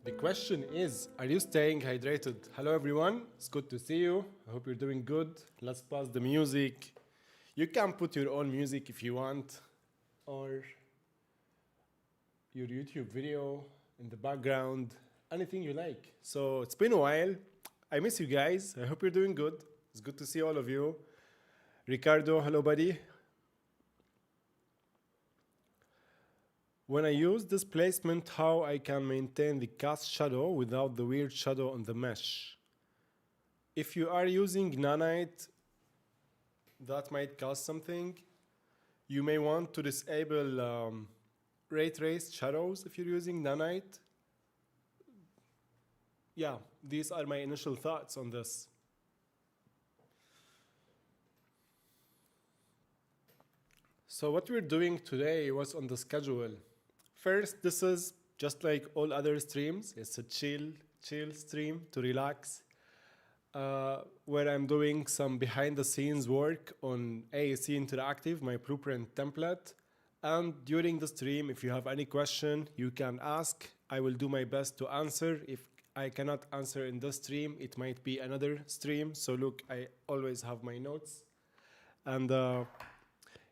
The question is, are you staying hydrated? Hello everyone, it's good to see you. I hope you're doing good. Let's pause the music. You can put your own music if you want, or your YouTube video in the background, anything you like. So it's been a while. I miss you guys. I hope you're doing good. It's good to see all of you. Ricardo, hello buddy. When I use displacement, how I can maintain the cast shadow without the weird shadow on the mesh? If you are using nanite, that might cause something. You may want to disable ray traced shadows if you're using nanite. Yeah, these are my initial thoughts on this. So what we're doing today was on the schedule. First, this is just like all other streams. It's a chill stream to relax, where I'm doing some behind the scenes work on AEC Interactive, my blueprint template. And during the stream, if you have any question, you can ask. I will do my best to answer. If I cannot answer in this stream, it might be another stream. So look, I always have my notes. And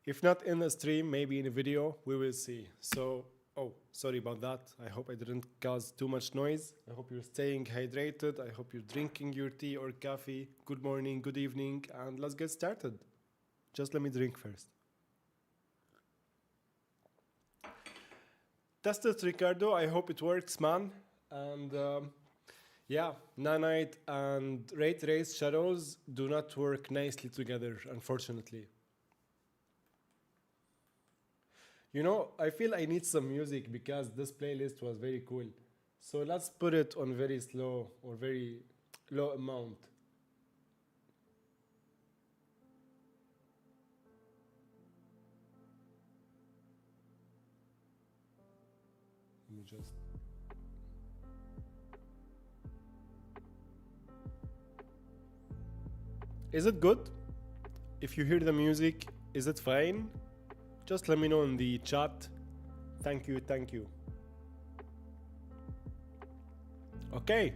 if not in the stream, maybe in a video, we will see. So, oh, sorry about that. I hope I didn't cause too much noise. I hope you're staying hydrated. I hope you're drinking your tea or coffee. Good morning, good evening, and let's get started. Just let me drink first. Test it, Ricardo. I hope it works, man. And yeah, nanite and ray trace shadows do not work nicely together, unfortunately. You know, I feel I need some music because this playlist was very cool. So let's put it on very slow or very low amount. Let me just... Is it good? If you hear the music, is it fine? Just let me know in the chat. Thank you, thank you. Okay,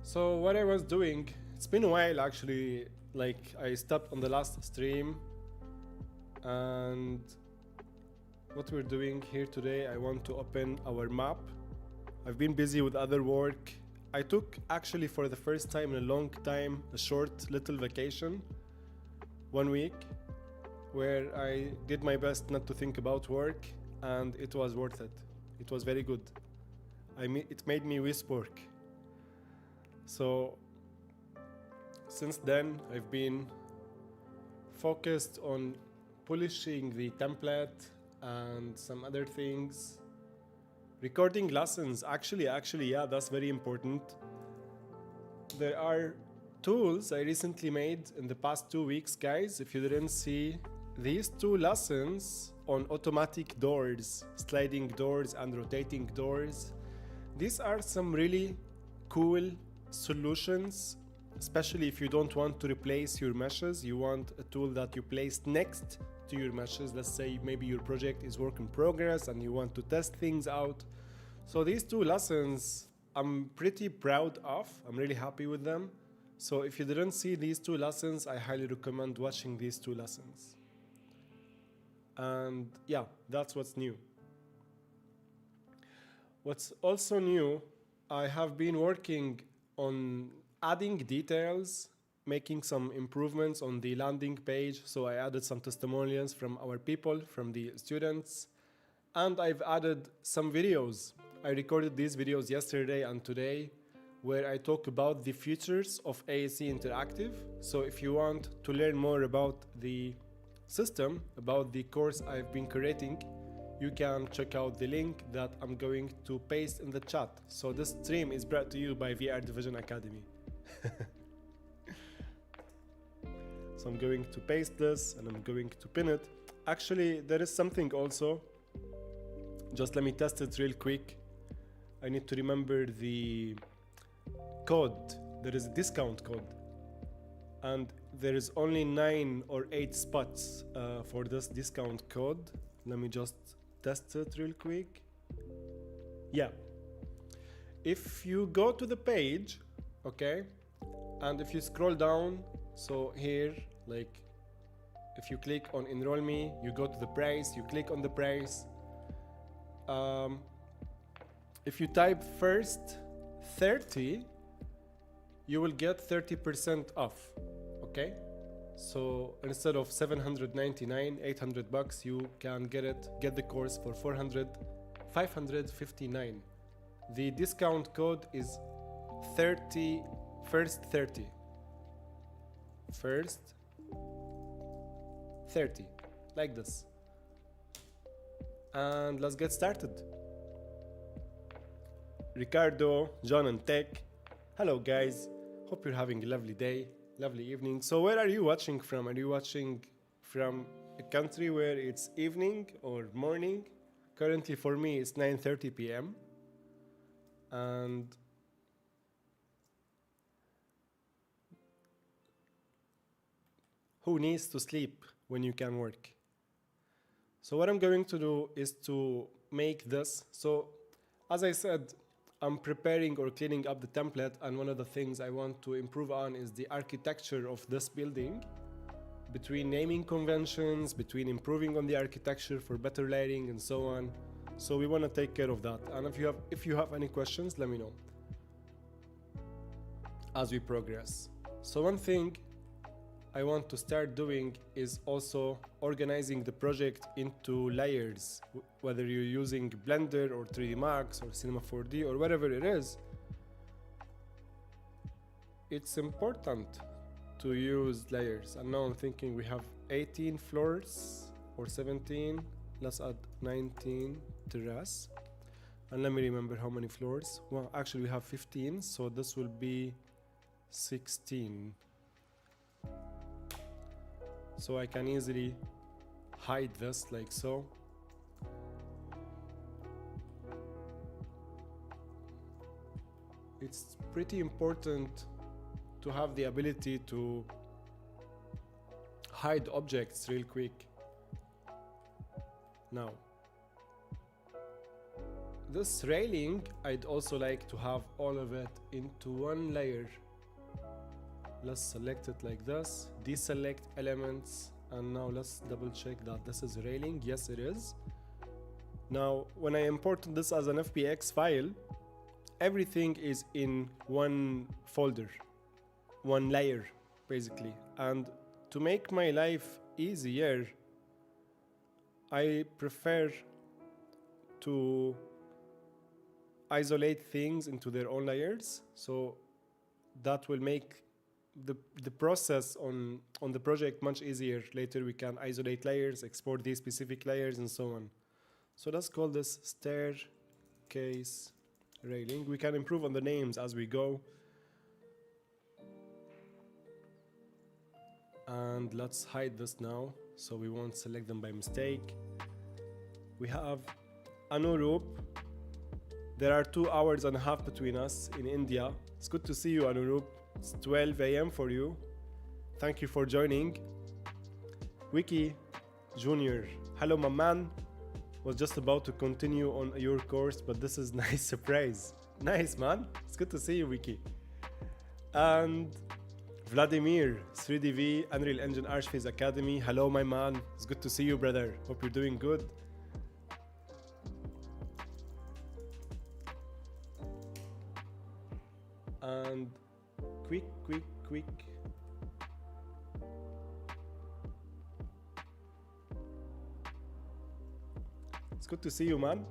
so what I was doing, it's been a while actually, like I stopped on the last stream, and what we're doing here today, I want to open our map. I've been busy with other work. I took actually for the first time in a long time a short little vacation, 1 week, where I did my best not to think about work, and it was worth it. It was very good. It made me miss work. So since then, I've been focused on polishing the template and some other things. Recording lessons, actually, yeah, that's very important. There are tools I recently made in the past 2 weeks, guys. If you didn't see these 2 lessons on automatic doors, sliding doors and rotating doors, these are some really cool solutions, especially if you don't want to replace your meshes. You want a tool that you place next to your meshes. Let's say maybe your project is work in progress and you want to test things out. So these 2 lessons I'm pretty proud of. I'm really happy with them. So if you didn't see these 2 lessons, I highly recommend watching these 2 lessons. And yeah, that's what's new. What's also new, I have been working on adding details, making some improvements on the landing page. So I added some testimonials from our people, from the students, and I've added some videos. I recorded these videos yesterday and today, where I talk about the features of AEC Interactive. So if you want to learn more about the system, about the course I've been creating, you can check out the link that I'm going to paste in the chat. So this stream is brought to you by VR Division Academy. So I'm going to paste this and I'm going to pin it. Actually, there is something also. Just let me test it real quick. I need to remember the code. There is a discount code, and there is only 9 or 8 spots for this discount code. Let me just test it real quick. Yeah, if you go to the page, okay, and if you scroll down, so here, like if you click on enroll me, you go to the price, you click on the price. If you type first 30, you will get 30% off, okay? So instead of 799, 800 bucks, you can get the course for 559. The discount code is 30, first 30. First 30, like this. And let's get started. Ricardo, John and Tech. Hello guys, hope you're having a lovely day, lovely evening. So where are you watching from? Are you watching from a country where it's evening or morning. Currently for me it's 9:30 p.m. and who needs to sleep when you can work? So what I'm going to do is to make this. So as I said, I'm preparing or cleaning up the template, and one of the things I want to improve on is the architecture of this building, between naming conventions, between improving on the architecture for better lighting and so on. So we want to take care of that. And if you have any questions, let me know as we progress. So one thing I want to start doing is also organizing the project into layers, whether you're using Blender or 3D Max or Cinema 4D or whatever it is. It's important to use layers. And now I'm thinking we have 18 floors or 17. Let's add 19 terrace. And let me remember how many floors. Well, actually we have 15, so this will be 16. So I can easily hide this like so. It's pretty important to have the ability to hide objects real quick. Now, this railing, I'd also like to have all of it into one layer. Let's select it like this, deselect elements, and now let's double check that this is railing. Yes, it is. Now, when I import this as an FBX file, everything is in one folder, one layer, basically. And to make my life easier, I prefer to isolate things into their own layers. So that will make the process on the project much easier. Later we can isolate layers, export these specific layers, and so on. So let's call this staircase railing. We can improve on the names as we go. And let's hide this now so we won't select them by mistake. We have Anurup. There are 2 hours and a half between us in India. It's good to see you, Anurup. It's 12 a.m. for you. Thank you for joining. Wiki Junior. Hello, my man. Was just about to continue on your course, but this is nice surprise. Nice, man. It's good to see you, Wiki. And Vladimir, 3DV, Unreal Engine Archphase Academy. Hello, my man. It's good to see you, brother. Hope you're doing good. And quick. It's good to see you, man.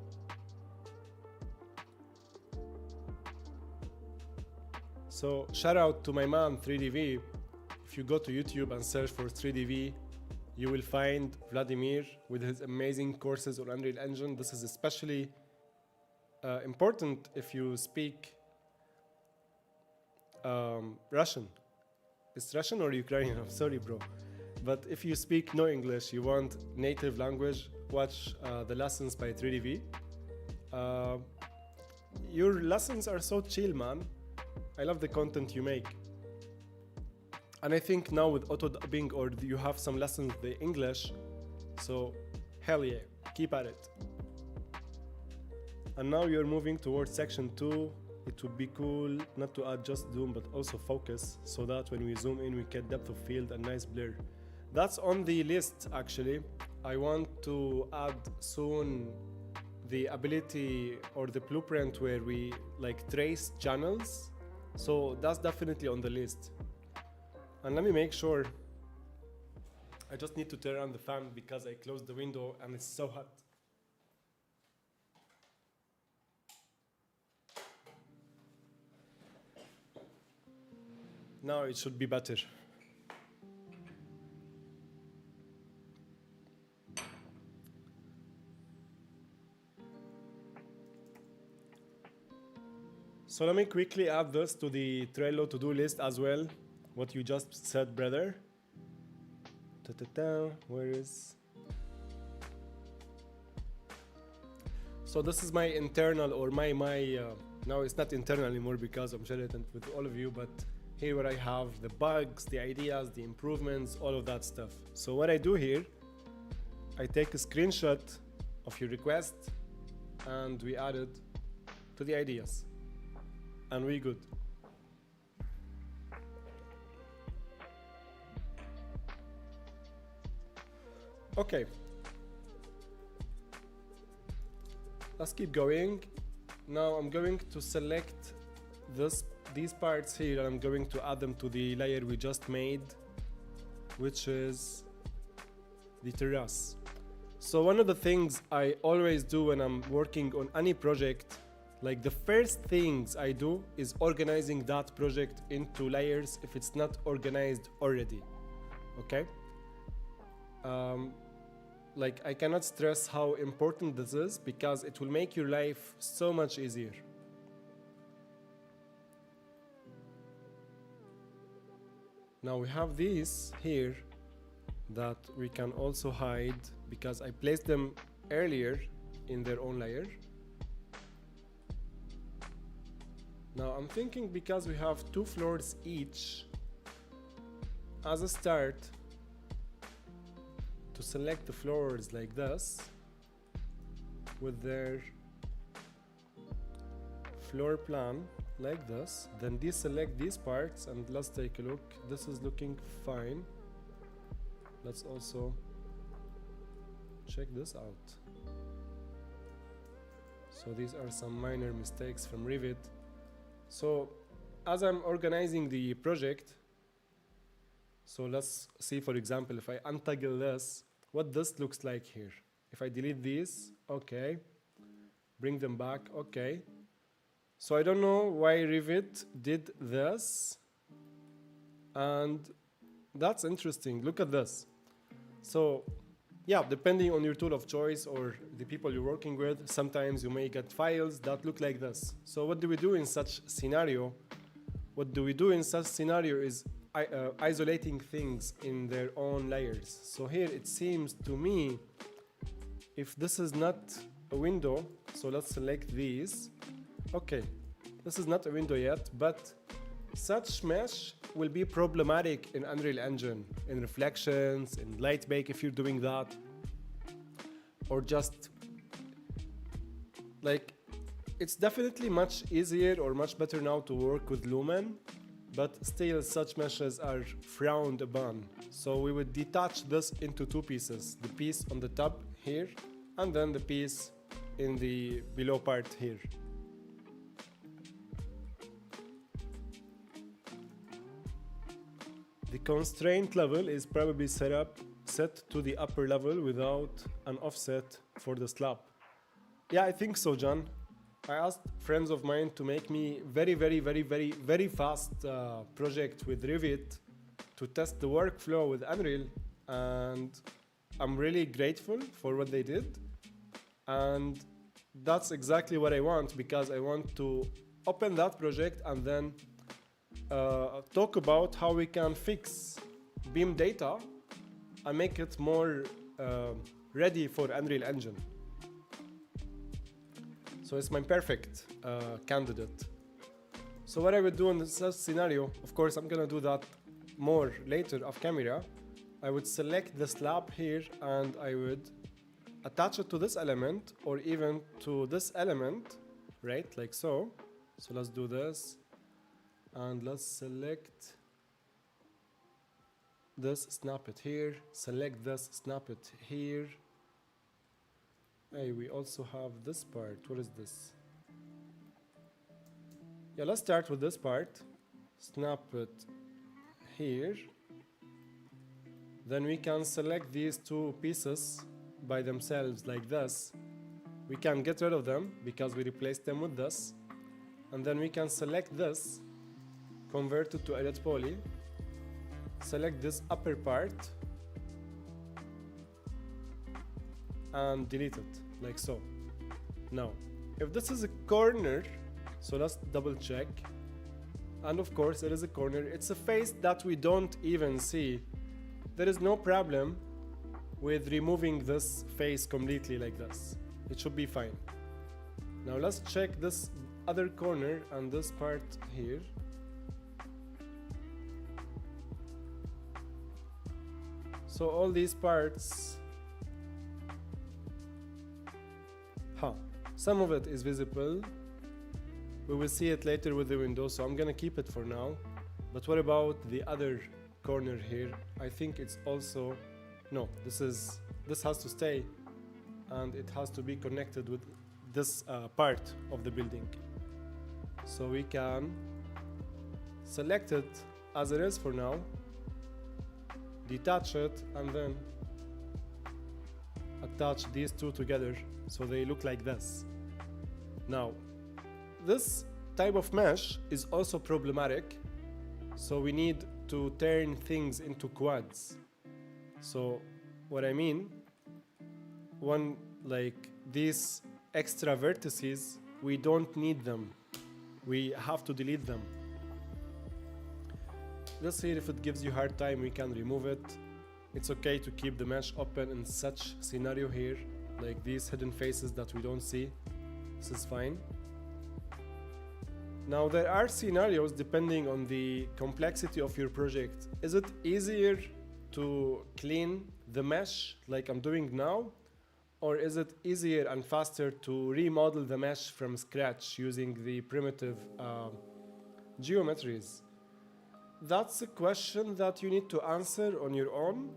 So shout out to my man 3DV. If you go to YouTube and search for 3DV, you will find Vladimir with his amazing courses on Unreal Engine. This is especially important if you speak Russian. It's Russian or Ukrainian? I'm sorry, bro. But if you speak no English, you want native language, watch the lessons by 3DV. Your lessons are so chill, man. I love the content you make. And I think now with auto dubbing, or you have some lessons with the English, so hell yeah, keep at it. And now you're moving towards section 2. It would be cool not to add just zoom but also focus, so that when we zoom in we get depth of field and nice blur. That's on the list actually. I want to add soon the ability or the blueprint where we like trace channels, so that's definitely on the list. And let me make sure, I just need to turn on the fan because I closed the window and it's so hot. Now it should be better. So let me quickly add this to the Trello to-do list as well, what you just said, brother. Where is? So this is my internal, or my no, it's not internal anymore because I'm sharing it with all of you, but here where I have the bugs, the ideas, the improvements, all of that stuff. So what I do here, I take a screenshot of your request and we add it to the ideas and we good. Okay, let's keep going. Now I'm going to select these parts here and I'm going to add them to the layer we just made, which is the terrace. So one of the things I always do when I'm working on any project, like the first things I do is organizing that project into layers if it's not organized already. Okay? Like I cannot stress how important this is because it will make your life so much easier. Now we have these here that we can also hide because I placed them earlier in their own layer. Now I'm thinking because we have 2 floors each, as a start, to select the floors like this with their floor plan like this, then deselect these parts and let's take a look. This is looking fine. Let's also check this out. So these are some minor mistakes from Revit. So as I'm organizing the project, so let's see, for example, if I untoggle this, what this looks like here. If I delete these, okay. Bring them back, okay. So I don't know why Revit did this. And that's interesting. Look at this. So yeah, depending on your tool of choice or the people you're working with, sometimes you may get files that look like this. So what do we do in such scenario? What do we do in such scenario is isolating things in their own layers. So here it seems to me, if this is not a window, so let's select these. Okay, this is not a window yet, but such mesh will be problematic in Unreal Engine, in reflections, in light bake if you're doing that, or just like, it's definitely much easier or much better now to work with Lumen, but still such meshes are frowned upon. So we would detach this into 2 pieces, the piece on the top here, and then the piece in the below part here. The constraint level is probably set to the upper level without an offset for the slab. Yeah, I think so, John. I asked friends of mine to make me very fast project with Revit to test the workflow with Unreal, and I'm really grateful for what they did. And that's exactly what I want, because I want to open that project and then talk about how we can fix beam data and make it more ready for Unreal Engine. So it's my perfect candidate. So what I would do in this scenario, of course I'm gonna do that more later off camera. I would select the slab here and I would attach it to this element or even to this element, right, like so. So let's do this. And let's select this, snap it here, select this, snap it here. Hey, we also have this part. What is this? Yeah, let's start with this part. Snap it here. Then we can select these 2 pieces by themselves like this. We can get rid of them because we replaced them with this. And then we can select this, convert it to edit poly, select this upper part, and delete it, like so. Now, if this is a corner, so let's double check. And of course, it is a corner. It's a face that we don't even see there is no problem with removing this face completely like this. It should be fine. Now let's check this other corner and this part here. So all these parts, some of it is visible. We will see it later with the window, so I'm gonna keep it for now. But what about the other corner here? I think it's also, no, this has to stay, and it has to be connected with this part of the building. So we can select it as it is for now, detach it, and then attach these two together so they look like this. Now, this type of mesh is also problematic, so we need to turn things into quads. So what I mean, when like these extra vertices, we don't need them. We have to delete them. Let's see if it gives you a hard time, we can remove it. It's okay to keep the mesh open in such scenario here, like these hidden faces that we don't see. This is fine. Now there are scenarios depending on the complexity of your project. Is it easier to clean the mesh like I'm doing now? Or is it easier and faster to remodel the mesh from scratch using the primitive geometries? That's a question that you need to answer on your own,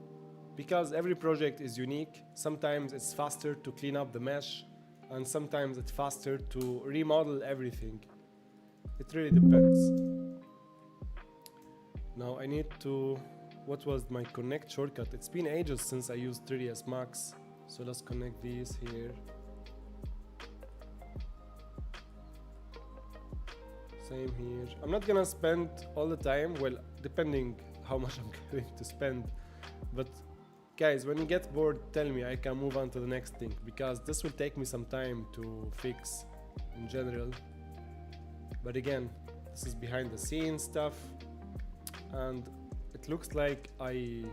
because every project is unique. Sometimes it's faster to clean up the mesh, and sometimes it's faster to remodel everything. It really depends. Now I need to, what was my connect shortcut? It's been ages since I used 3ds Max. So let's connect these here. Same here. I'm not gonna spend all the time, well, depending how much I'm going to spend. But guys, when you get bored, tell me, I can move on to the next thing, because this will take me some time to fix in general. But again, this is behind the scenes stuff, and it looks like I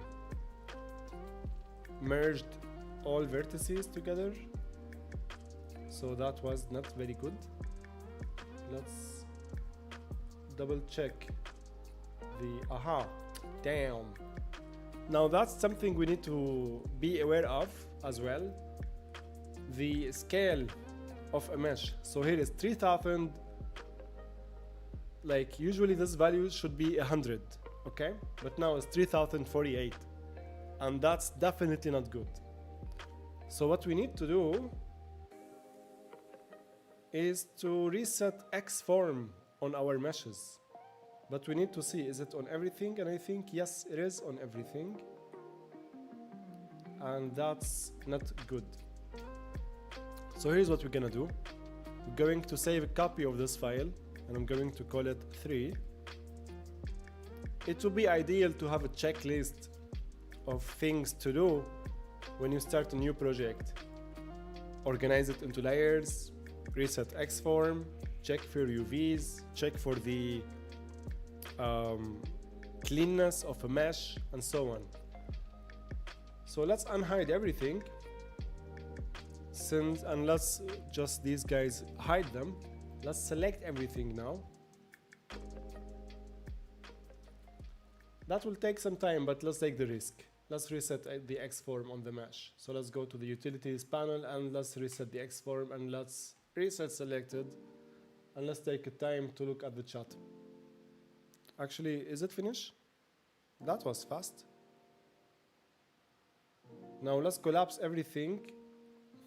merged all vertices together, so that was not very good. Let's double check the damn. Now that's something we need to be aware of as well, the scale of a mesh. So here is 3000, like usually this value should be 100, okay, but now it's 3048, and that's definitely not good. So what we need to do is to reset X form on our meshes. But we need to see, is it on everything? And I think yes, it is on everything. And that's not good. So here's what we're gonna do. We're going to save a copy of this file, and I'm going to call it 3. It would be ideal to have a checklist of things to do when you start a new project. Organize it into layers, reset X form, check for UVs, check for the cleanness of a mesh, and so on. So let's unhide everything, and let's just these guys hide them. Let's select everything now. That will take some time, but let's take the risk. Let's reset the X form on the mesh. So let's go to the utilities panel and let's reset the X form, and let's reset selected, and let's take a time to look at the chat. Actually, is it finished? That was fast. Now let's collapse everything.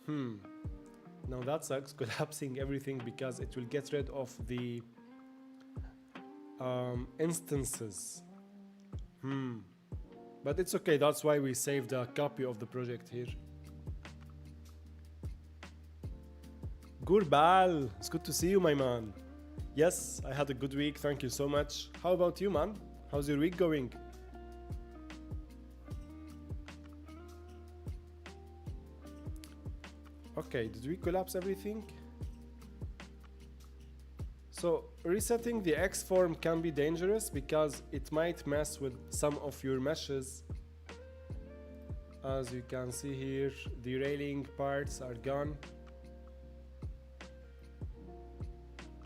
Now that sucks, collapsing everything, because it will get rid of the instances. But it's okay, that's why we saved a copy of the project here. Gurbal, it's good to see you, my man. Yes, I had a good week, thank you so much. How about you, man? How's your week going? Okay, did we collapse everything? So resetting the X form can be dangerous because it might mess with some of your meshes As you can see here, the railing parts are gone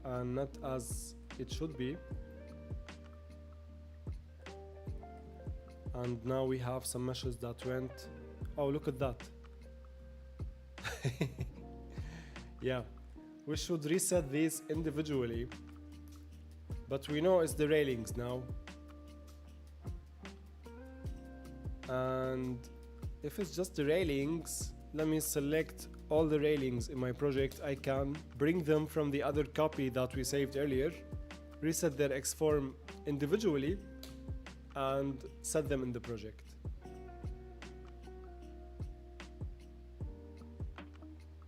and not as it should be. And now we have some meshes that went, oh, look at that. Yeah, we should reset these individually, but we know it's the railings now. And if it's just the railings, let me select all the railings in my project. I can bring them from the other copy that we saved earlier, reset their X form individually, and set them in the project.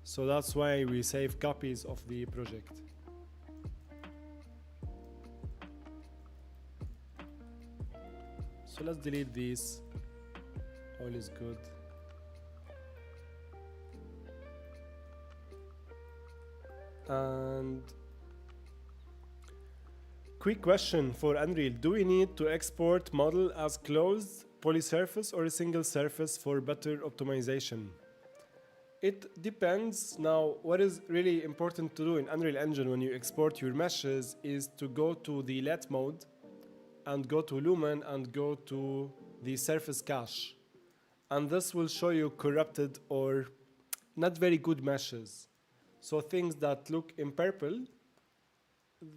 So that's why we save copies of the project. So let's delete these. All is good. And quick question for Unreal. Do we need to export model as closed polysurface or a single surface for better optimization? It depends. Now, what is really important to do in Unreal Engine when you export your meshes is to go to the let mode and go to Lumen and go to the surface cache. And this will show you corrupted or not very good meshes. So things that look in purple,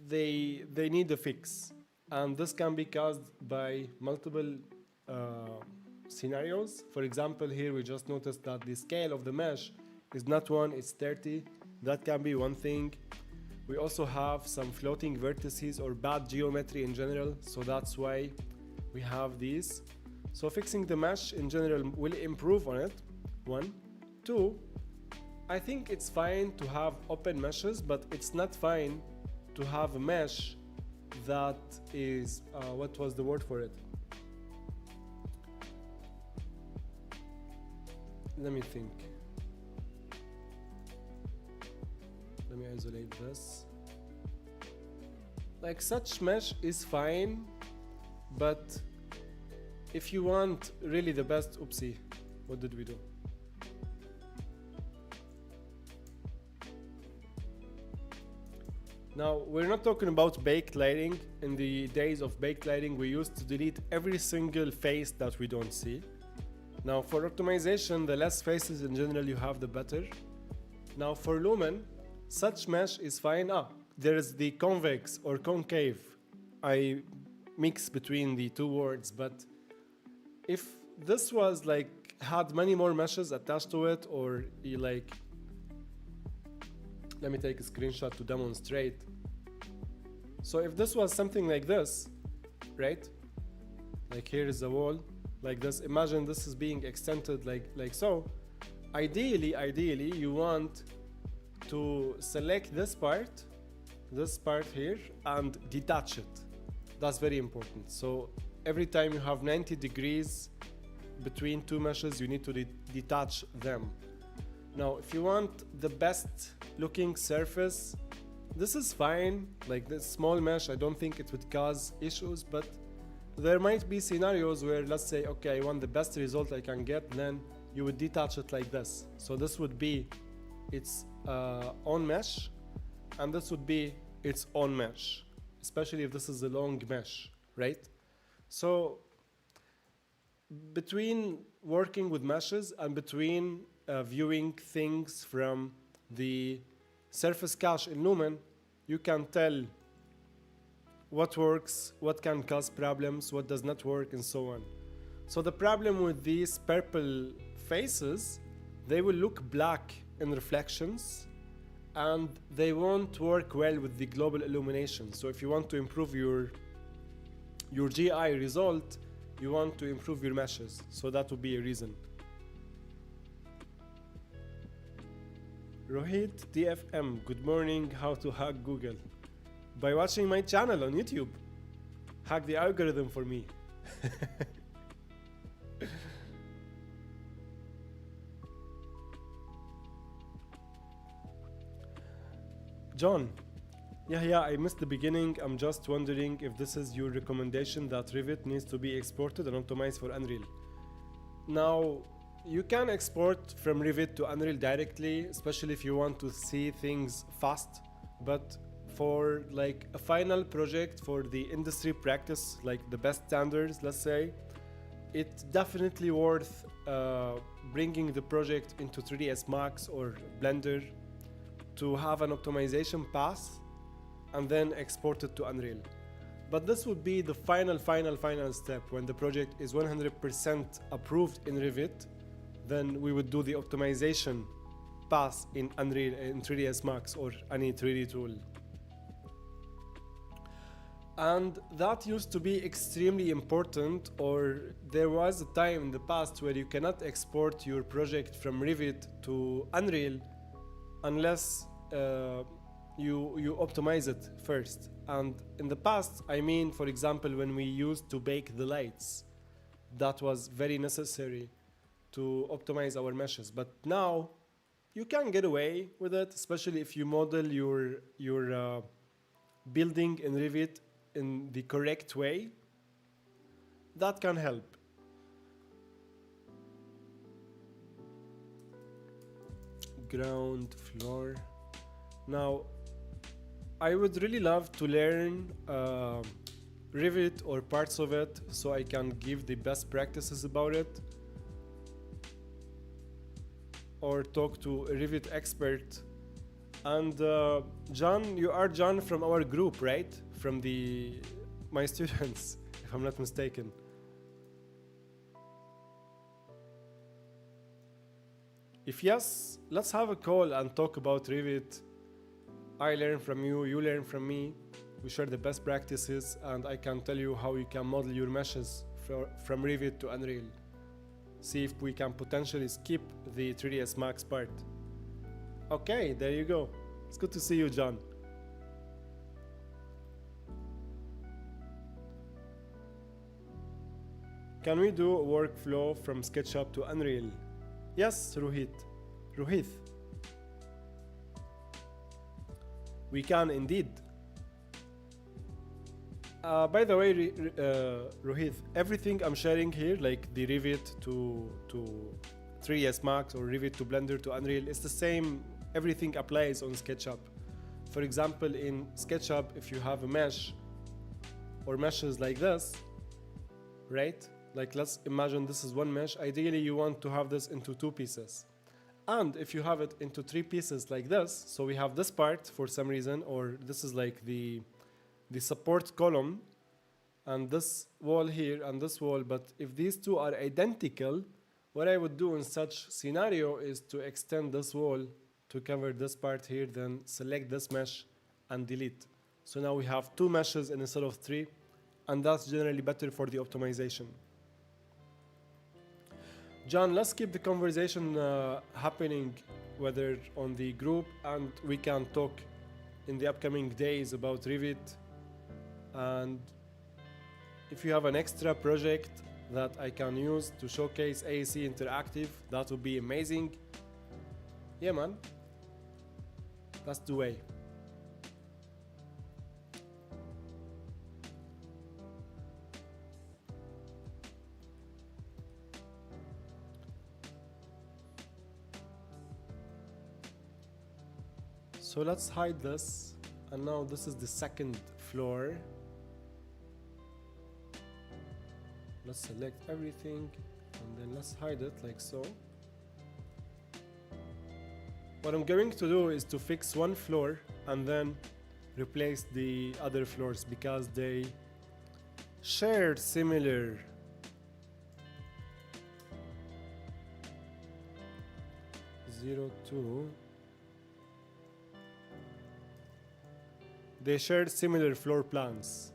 they need a fix. And this can be caused by multiple scenarios. For example, here we just noticed that the scale of the mesh is not 1, it's 30. That can be one thing. We also have some floating vertices or bad geometry in general, so that's why we have these. So fixing the mesh in general will improve on it, 1. 2, I think it's fine to have open meshes, but it's not fine to have a mesh that is, what was the word for it? Let me think. Let me isolate this. Like such mesh is fine, but if you want really the best, oopsie, what did we do? Now, we're not talking about baked lighting. In the days of baked lighting, we used to delete every single face that we don't see. Now, for optimization, the less faces in general you have, the better. Now, for Lumen, such mesh is fine. There is the convex or concave. I mix between the two words, but if this was like, had many more meshes attached to it, or like, let me take a screenshot to demonstrate. So if this was something like this, right? Like here is a wall, like this. Imagine this is being extended like so. Ideally, you want to select this part here, and detach it. That's very important. So every time you have 90 degrees between two meshes, you need to detach them. Now, if you want the best looking surface, this is fine. Like this small mesh, I don't think it would cause issues, but there might be scenarios where, let's say, okay, I want the best result I can get, then you would detach it like this. So this would be its own mesh, and this would be its own mesh, especially if this is a long mesh, right? So between working with meshes and between viewing things from the surface cache in Lumen, you can tell what works, what can cause problems, what does not work, and so on. So the problem with these purple faces, they will look black in reflections, and they won't work well with the global illumination. So if you want to improve your GI result, you want to improve your meshes. So that would be a reason. Rohit DFM, good morning. How to hack Google? By watching my channel on YouTube. Hack the algorithm for me. John, yeah, I missed the beginning. I'm just wondering if this is your recommendation that Revit needs to be exported and optimized for Unreal. Now, You can export from Revit to Unreal directly, especially if you want to see things fast. But for like a final project for the industry practice, like the best standards, let's say, it's definitely worth bringing the project into 3ds Max or Blender to have an optimization pass and then export it to Unreal. But this would be the final step. When the project is 100% approved in Revit, then we would do the optimization pass in Unreal, in 3ds Max or any 3D tool. And that used to be extremely important, or there was a time in the past where you cannot export your project from Revit to Unreal unless you optimize it first. And in the past, I mean, for example, when we used to bake the lights, that was very necessary to optimize our meshes. But now you can get away with it, especially if you model your building in Revit in the correct way. That can help. Ground floor. Now, I would really love to learn Revit or parts of it so I can give the best practices about it, or talk to a Revit expert. And John, you are John from our group, right? From my students, if I'm not mistaken. If yes, let's have a call and talk about Revit. I learn from you, you learn from me. We share the best practices, and I can tell you how you can model your meshes from Revit to Unreal. See if we can potentially skip the 3ds Max part. Okay, there you go. It's good to see you, John. Can we do a workflow from SketchUp to Unreal? Yes, Rohit. We can indeed. By the way, Rohit, everything I'm sharing here, like the Revit to 3ds Max or Revit to Blender to Unreal, it's the same. Everything applies on SketchUp. For example, in SketchUp, if you have a mesh or meshes like this, right? Like, let's imagine this is one mesh. Ideally, you want to have this into 2 pieces. And if you have it into 3 pieces like this, so we have this part for some reason, or this is like the support column, and this wall here and this wall, but if these two are identical, what I would do in such scenario is to extend this wall to cover this part here, then select this mesh and delete. So now we have 2 meshes instead of 3, and that's generally better for the optimization. John, let's keep the conversation happening, whether on the group, and we can talk in the upcoming days about Revit. And if you have an extra project that I can use to showcase AEC Interactive, that would be amazing. Yeah, man, that's the way. So let's hide this, and now this is the second floor. Let's select everything, and then let's hide it like so. What I'm going to do is to fix one floor and then replace the other floors because they share similar zero two. They shared similar floor plans.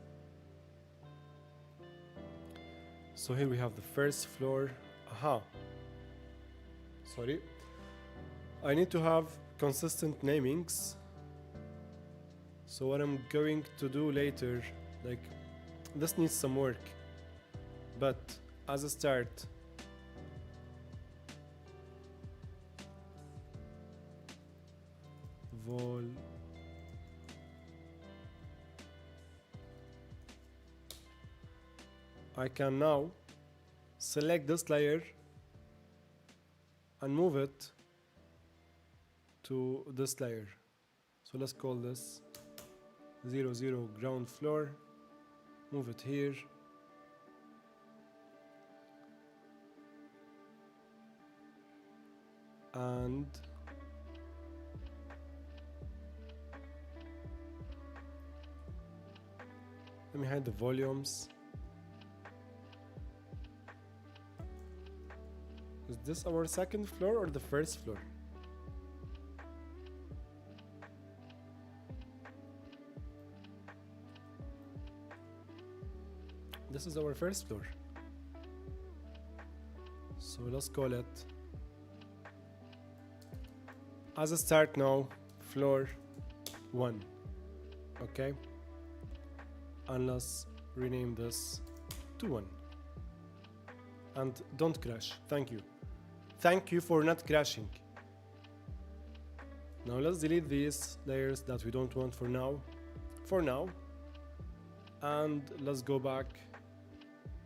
So here we have the first floor. Aha. Sorry. I need to have consistent namings. So what I'm going to do later, like, this needs some work. But as a start, vol I can now select this layer and move it to this layer. So let's call this 0, 0 ground floor, move it here, and let me hide the volumes. Is this our second floor or the first floor? This is our first floor. So let's call it, as a start now, floor 1. Okay? And let's rename this to 1. And don't crash. Thank you. Thank you for not crashing. Now let's delete these layers that we don't want for now. And let's go back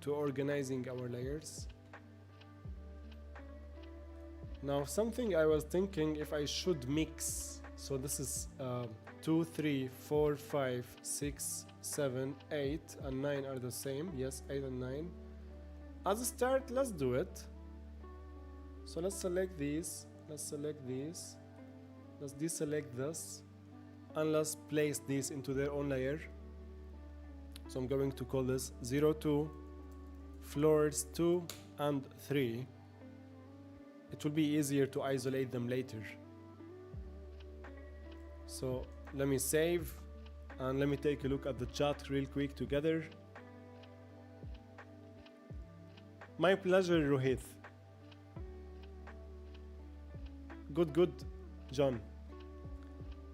to organizing our layers. Now something I was thinking if I should mix. So this is 2, 3, 4, 5, 6, 7, 8 and 9 are the same. Yes, 8 and 9. As a start, let's do it. So let's select these, let's select these, let's deselect this, and let's place these into their own layer. So I'm going to call this 0, 2, floors 2 and 3. It will be easier to isolate them later. So let me save and let me take a look at the chat real quick together. My pleasure, Rohit. Good, John.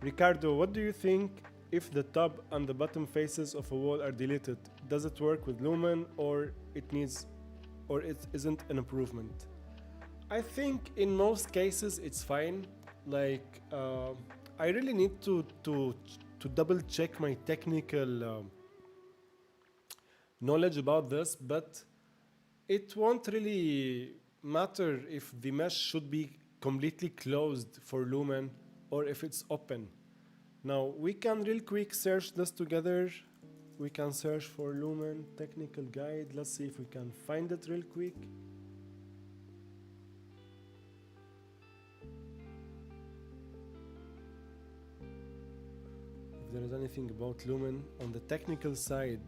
Ricardo, what do you think if the top and the bottom faces of a wall are deleted? Does it work with Lumen or it isn't an improvement? I think in most cases it's fine. Like I really need to double check my technical knowledge about this, but it won't really matter if the mesh should be completely closed for Lumen or if it's open. Now we can real quick search this together. We can search for Lumen technical guide. Let's see if we can find it real quick. If there is anything about Lumen on the technical side.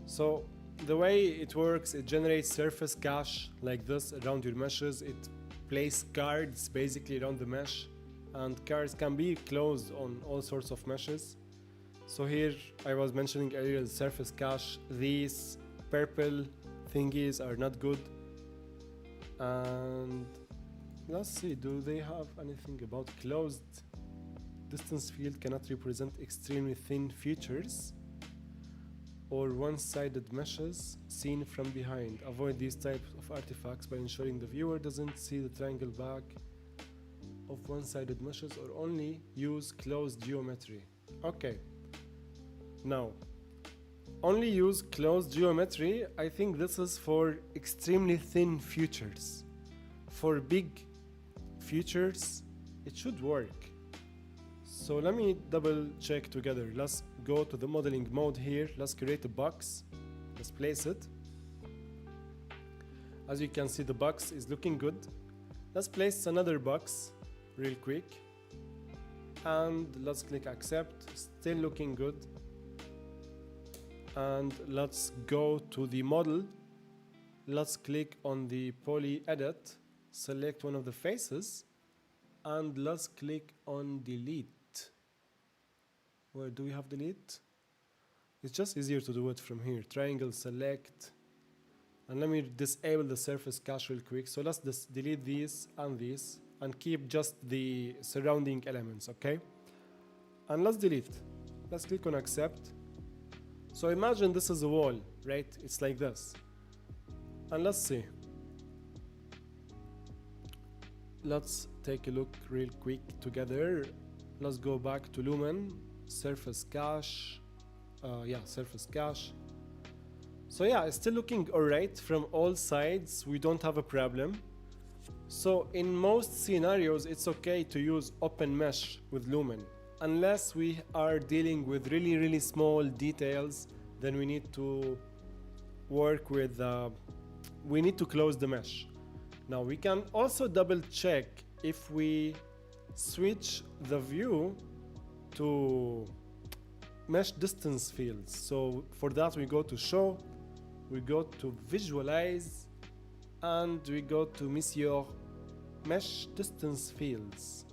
So the way it works, it generates surface cache like this around your meshes. It places cards basically around the mesh, and cards can be closed on all sorts of meshes. So here I was mentioning earlier the surface cache. These purple thingies are not good. And let's see, do they have anything about closed? Distance field cannot represent extremely thin features or one-sided meshes seen from behind. Avoid these types of artifacts by ensuring the viewer doesn't see the triangle back of one-sided meshes, or only use closed geometry. Okay. Now, only use closed geometry. I think this is for extremely thin features. For big features, it should work. So let me double check together. Let's go to the modeling mode here. Let's create a box. Let's place it. As you can see, the box is looking good. Let's place another box real quick. And let's click accept. Still looking good. And let's go to the model. Let's click on the poly edit. Select one of the faces. And let's click on delete. Where do we have delete? It's just easier to do it from here. Triangle select. And let me disable the surface cache real quick. So let's delete these and keep just the surrounding elements, okay? And let's delete. Let's click on accept. So imagine this is a wall, right? It's like this. And let's see. Let's take a look real quick together. Let's go back to Lumen. Surface cache. Surface cache. So yeah, it's still looking alright from all sides. We don't have a problem. So in most scenarios, it's okay to use open mesh with Lumen. Unless we are dealing with really small details, then we need to work with, we need to close the mesh. Now we can also double check if we switch the view to mesh distance fields. So for that we go to show, we go to visualize, and we go to Monsieur mesh distance fields.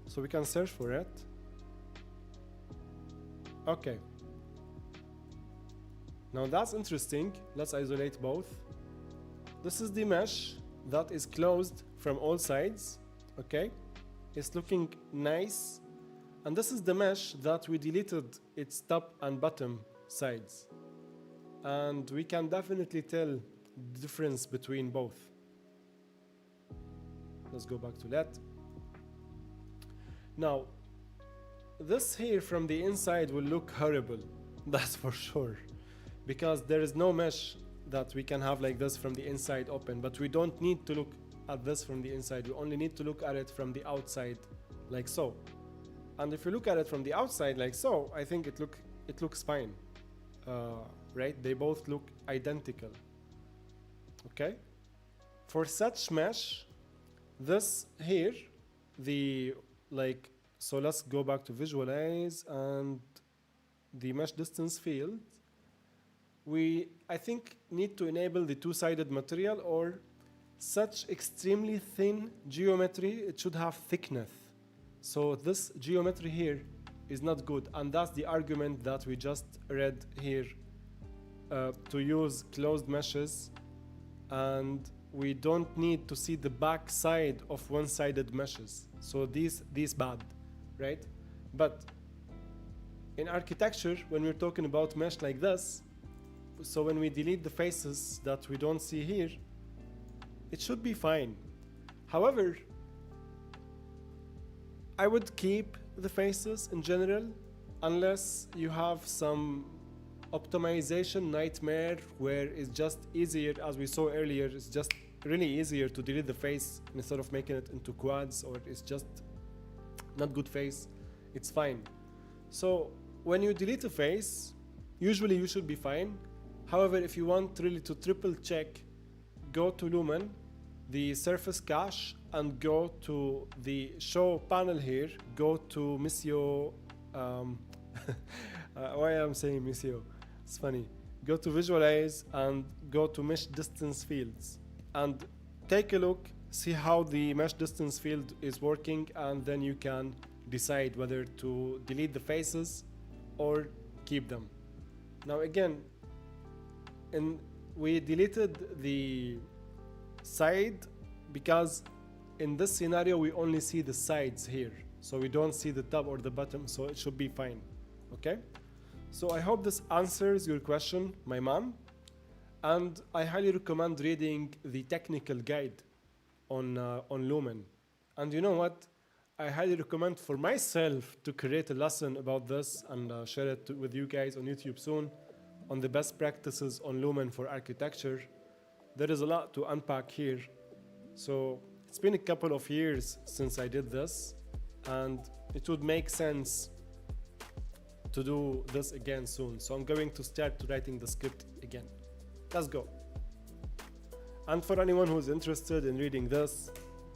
So we can search for it. Okay. Now that's interesting. Let's isolate both. This is the mesh that is closed from all sides. Okay. It's looking nice. And this is the mesh that we deleted its top and bottom sides. And we can definitely tell the difference between both. Let's go back to that. Now, this here from the inside will look horrible, that's for sure, because there is no mesh that we can have like this from the inside open, but we don't need to look at this from the inside. We only need to look at it from the outside, like so. And if you look at it from the outside like so, I think it looks fine, right? They both look identical. Okay. For such mesh, this here, so let's go back to visualize and the mesh distance field. We, I think, need to enable the two-sided material, or such extremely thin geometry, it should have thickness. So this geometry here is not good, and that's the argument that we just read here, to use closed meshes, and we don't need to see the back side of one-sided meshes. So these bad, right? But in architecture, when we're talking about mesh like this, so when we delete the faces that we don't see here, it should be fine. However, I would keep the faces in general, unless you have some optimization nightmare where it's just easier, as we saw earlier, it's just really easier to delete the face instead of making it into quads, or it's just not good face. It's fine. So when you delete a face, usually you should be fine. However, if you want really to triple check, go to Lumen, the surface cache, and go to the show panel here, go to Monsieur, why I'm saying Monsieur, it's funny. Go to visualize and go to mesh distance fields and take a look, see how the mesh distance field is working, and then you can decide whether to delete the faces or keep them. Now again, we deleted the side because in this scenario we only see the sides here, so we don't see the top or the bottom, so it should be fine. Okay, so I hope this answers your question, my mom, and I highly recommend reading the technical guide on Lumen. And you know what, I highly recommend for myself to create a lesson about this and share it with you guys on YouTube soon, on the best practices on Lumen for architecture. There is a lot to unpack here. So it's been a couple of years since I did this, and it would make sense to do this again soon. So I'm going to start writing the script again. Let's go. And for anyone who's interested in reading this,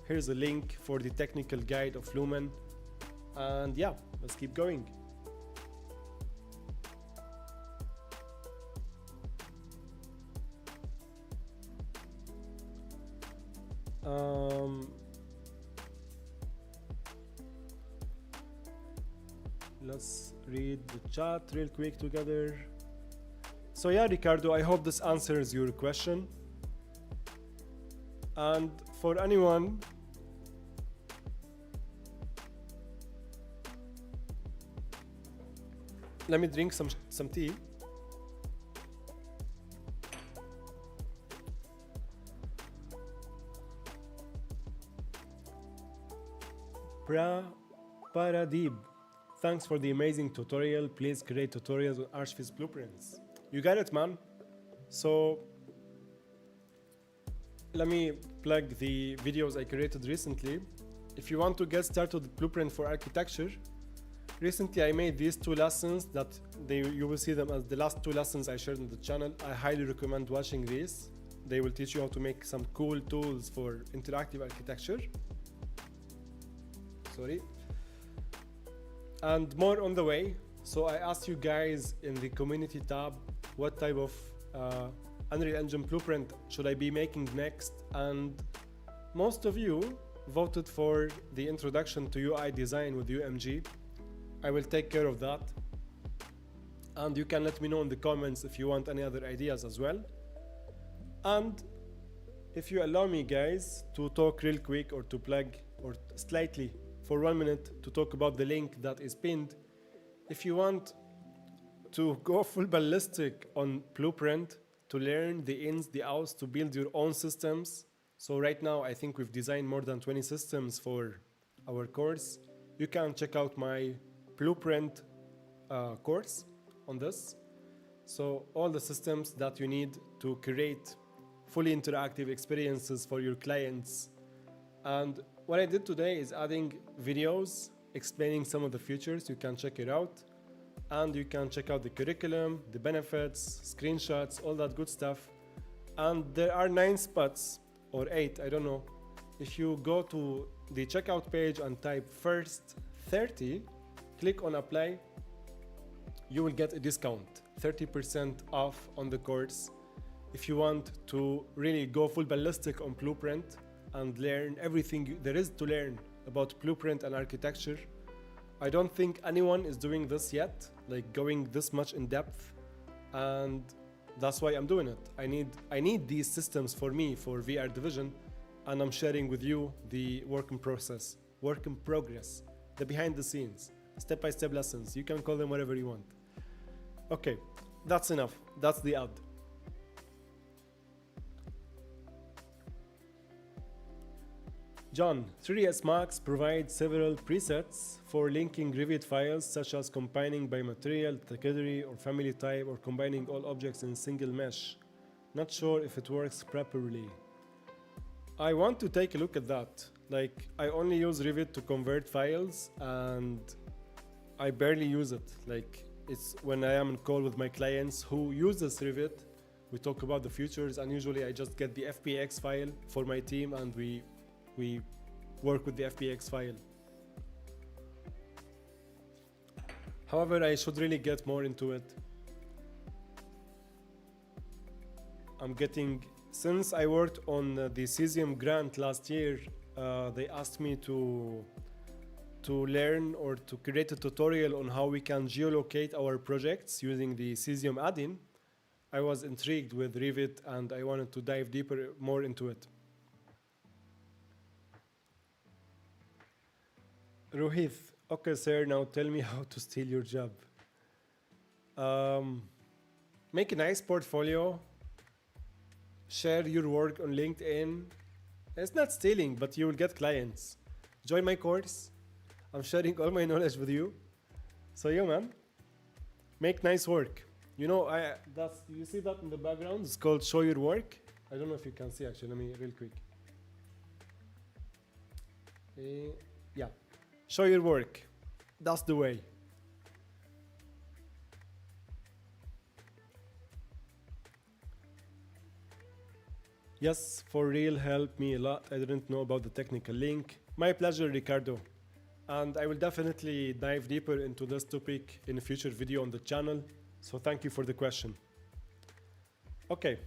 here's a link for the technical guide of Lumen. And yeah, let's keep going. Let's read the chat real quick together. So yeah, Ricardo, I hope this answers your question. And for anyone let me drink some tea. Paradib, thanks for the amazing tutorial. Please create tutorials on Archviz blueprints. You got it, man. So let me plug the videos I created recently. If you want to get started with Blueprint for Architecture, recently I made these 2 lessons that you will see them as the last 2 lessons I shared on the channel. I highly recommend watching these. They will teach you how to make some cool tools for interactive architecture. Sorry. And more on the way. So I asked you guys in the community tab what type of Unreal Engine Blueprint should I be making next, and most of you voted for the introduction to UI design with UMG. I will take care of that, and you can let me know in the comments if you want any other ideas as well. And if you allow me guys to talk real quick, or to plug or slightly for 1 minute to talk about the link that is pinned. If you want to go full ballistic on Blueprint, to learn the ins, the outs, to build your own systems. So right now I think we've designed more than 20 systems for our course. You can check out my Blueprint course on this. So all the systems that you need to create fully interactive experiences for your clients. And what I did today is adding videos explaining some of the features. You can check it out, and you can check out the curriculum, the benefits, screenshots, all that good stuff. And there are 9 spots or 8, I don't know. If you go to the checkout page and type first 30, click on apply, you will get a discount, 30% off on the course. If you want to really go full ballistic on Blueprint and learn everything there is to learn about Blueprint and architecture. I don't think anyone is doing this yet, like going this much in depth, and that's why I'm doing it. I need these systems for me, for VR Division, and I'm sharing with you the work in progress, the behind the scenes, step-by-step lessons. You can call them whatever you want. Okay, that's enough. That's the ad. John, 3ds Max provides several presets for linking Revit files, such as combining by material, category, or family type, or combining all objects in single mesh. Not sure if it works properly. I want to take a look at that. Like, I only use Revit to convert files, and I barely use it. Like, it's when I am in call with my clients who uses Revit, we talk about the features, and usually I just get the FBX file for my team, and we work with the FBX file. However, I should really get more into it. Since I worked on the Cesium grant last year, they asked me to learn or to create a tutorial on how we can geolocate our projects using the Cesium add-in. I was intrigued with Revit, and I wanted to dive more into it. Rohith, okay sir, now tell me how to steal your job. Make a nice portfolio, share your work on LinkedIn. It's not stealing, but you will get clients. Join my course. I'm sharing all my knowledge with you. So yeah, man, make nice work. You know, you see that in the background? It's called Show Your Work. I don't know if you can see actually. Let me real quick. Yeah. Show your work. That's the way. Yes, for real, helped me a lot. I didn't know about the technical link. My pleasure, Ricardo. And I will definitely dive deeper into this topic in a future video on the channel. So thank you for the question. Okay,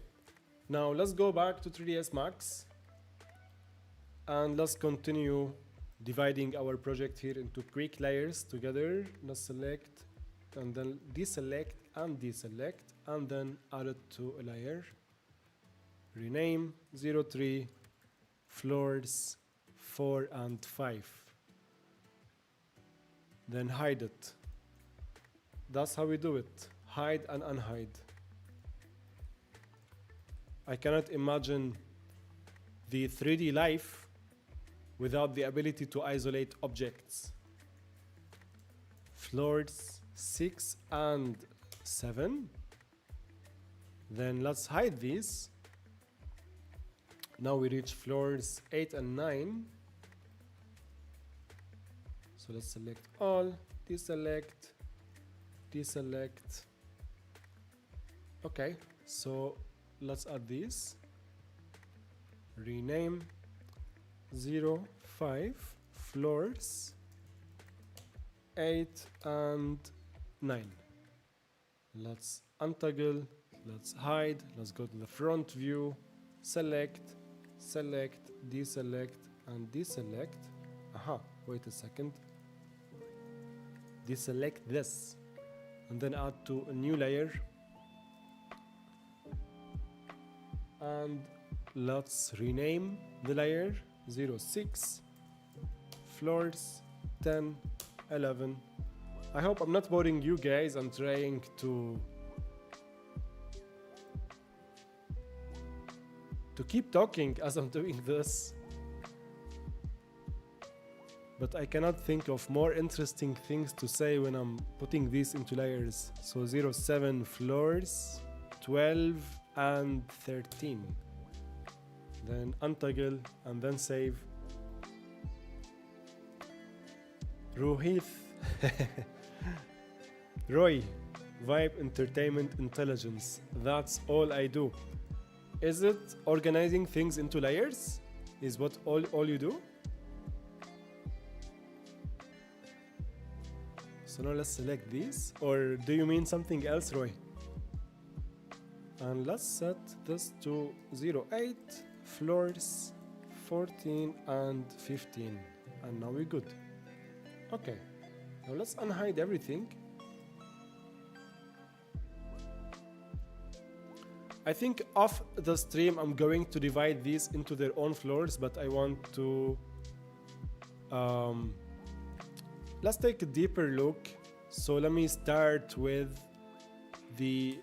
now let's go back to 3ds Max. And let's continue dividing our project here into quick layers together. Let's select and then deselect and deselect, and then add it to a layer. Rename 03 floors 4 and 5. Then hide it. That's how we do it. Hide and unhide. I cannot imagine the 3D life without the ability to isolate objects. Floors 6 and 7. Then let's hide these. Now we reach floors 8 and 9. So let's select all, deselect, deselect. Okay, so let's add these. Rename 0, 5, floors 8 and 9. Let's untoggle, let's hide, let's go to the front view, select, select, deselect, and deselect. Aha, wait a second. Deselect this, and then add to a new layer. And let's rename the layer 06, floors 10, 11. I hope I'm not boring you guys. I'm trying to keep talking as I'm doing this, but I cannot think of more interesting things to say when I'm putting these into layers. So 07 floors 12 and 13. Then untoggle and then save. Rohith Roy, Vibe Entertainment Intelligence. That's all I do. Is it organizing things into layers? Is what all you do? So now let's select these. Or do you mean something else, Roy? And let's set this to 08, floors 14 and 15. And now we're good. Okay. Now let's unhide everything. I think off the stream I'm going to divide these into their own floors, but I want to let's take a deeper look. So let me start with the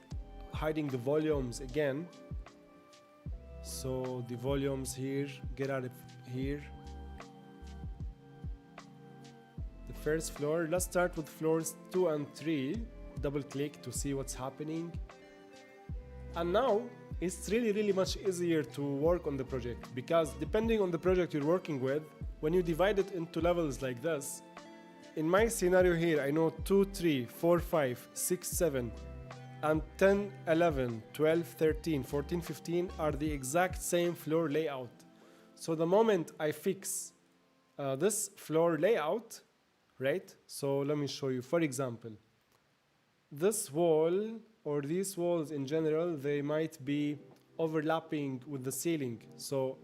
hiding the volumes again. So the volumes here, get out of here. The first floor, let's start with floors 2 and 3. Double click to see what's happening. And now it's really much easier to work on the project, because depending on the project you're working with, when you divide it into levels like this, in my scenario here, I know 2, 3, 4, 5, 6, 7, and 10, 11, 12, 13, 14, 15 are the exact same floor layout. So the moment I fix this floor layout, right? So let me show you. For example, this wall or these walls in general, they might be overlapping with the ceiling. So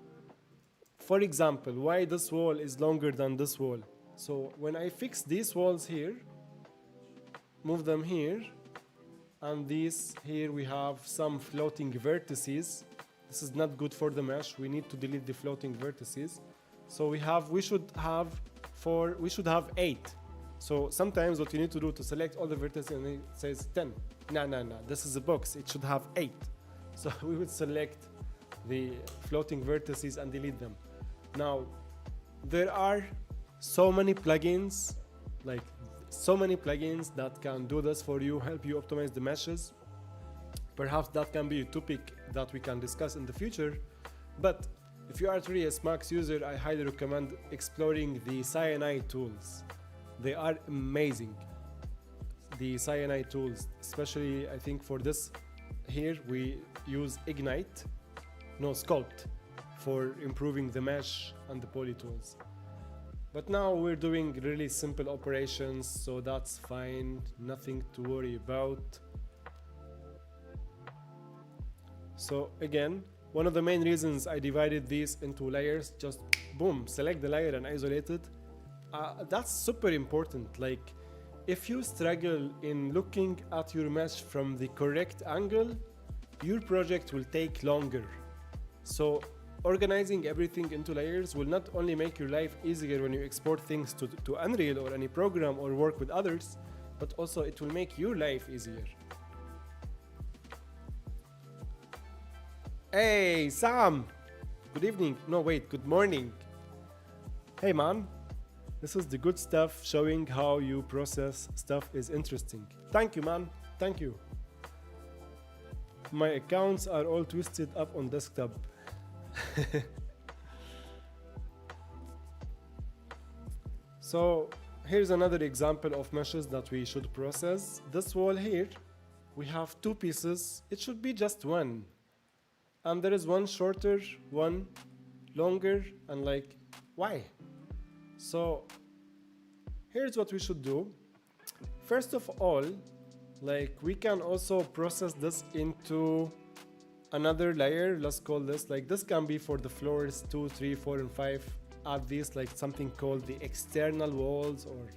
for example, why this wall is longer than this wall? So when I fix these walls here, move them here, and these here we have some floating vertices. This is not good for the mesh. We need to delete the floating vertices. So we should have 8. So sometimes what you need to do to select all the vertices, and it says 10. No, this is a box. It should have 8. So we would select the floating vertices and delete them. Now, there are so many plugins, that can do this for you, help you optimize the meshes. Perhaps that can be a topic that we can discuss in the future. But if you are truly a Smax user, I highly recommend exploring the Cyanide tools. They are amazing. The Cyanide tools, especially I think for this here, we use Sculpt for improving the mesh and the poly tools. But now we're doing really simple operations, so that's fine, nothing to worry about. So again, one of the main reasons I divided these into layers, just boom, select the layer and isolate it. That's super important. Like, if you struggle in looking at your mesh from the correct angle, your project will take longer. So organizing everything into layers will not only make your life easier when you export things to Unreal or any program or work with others, but also it will make your life easier. Hey, Sam! Good evening. No, wait, good morning. Hey, man. This is the good stuff, showing how you process stuff is interesting. Thank you, man. Thank you. My accounts are all twisted up on desktop. So here's another example of meshes that we should process. This wall here, we have two pieces. It should be just one. And there is one shorter, one longer, and like, why? So here's what we should do. First of all, like we can also process this into another layer. Let's call this, like this can be for the floors 2, 3, 4, and 5. Add these like something called the external walls or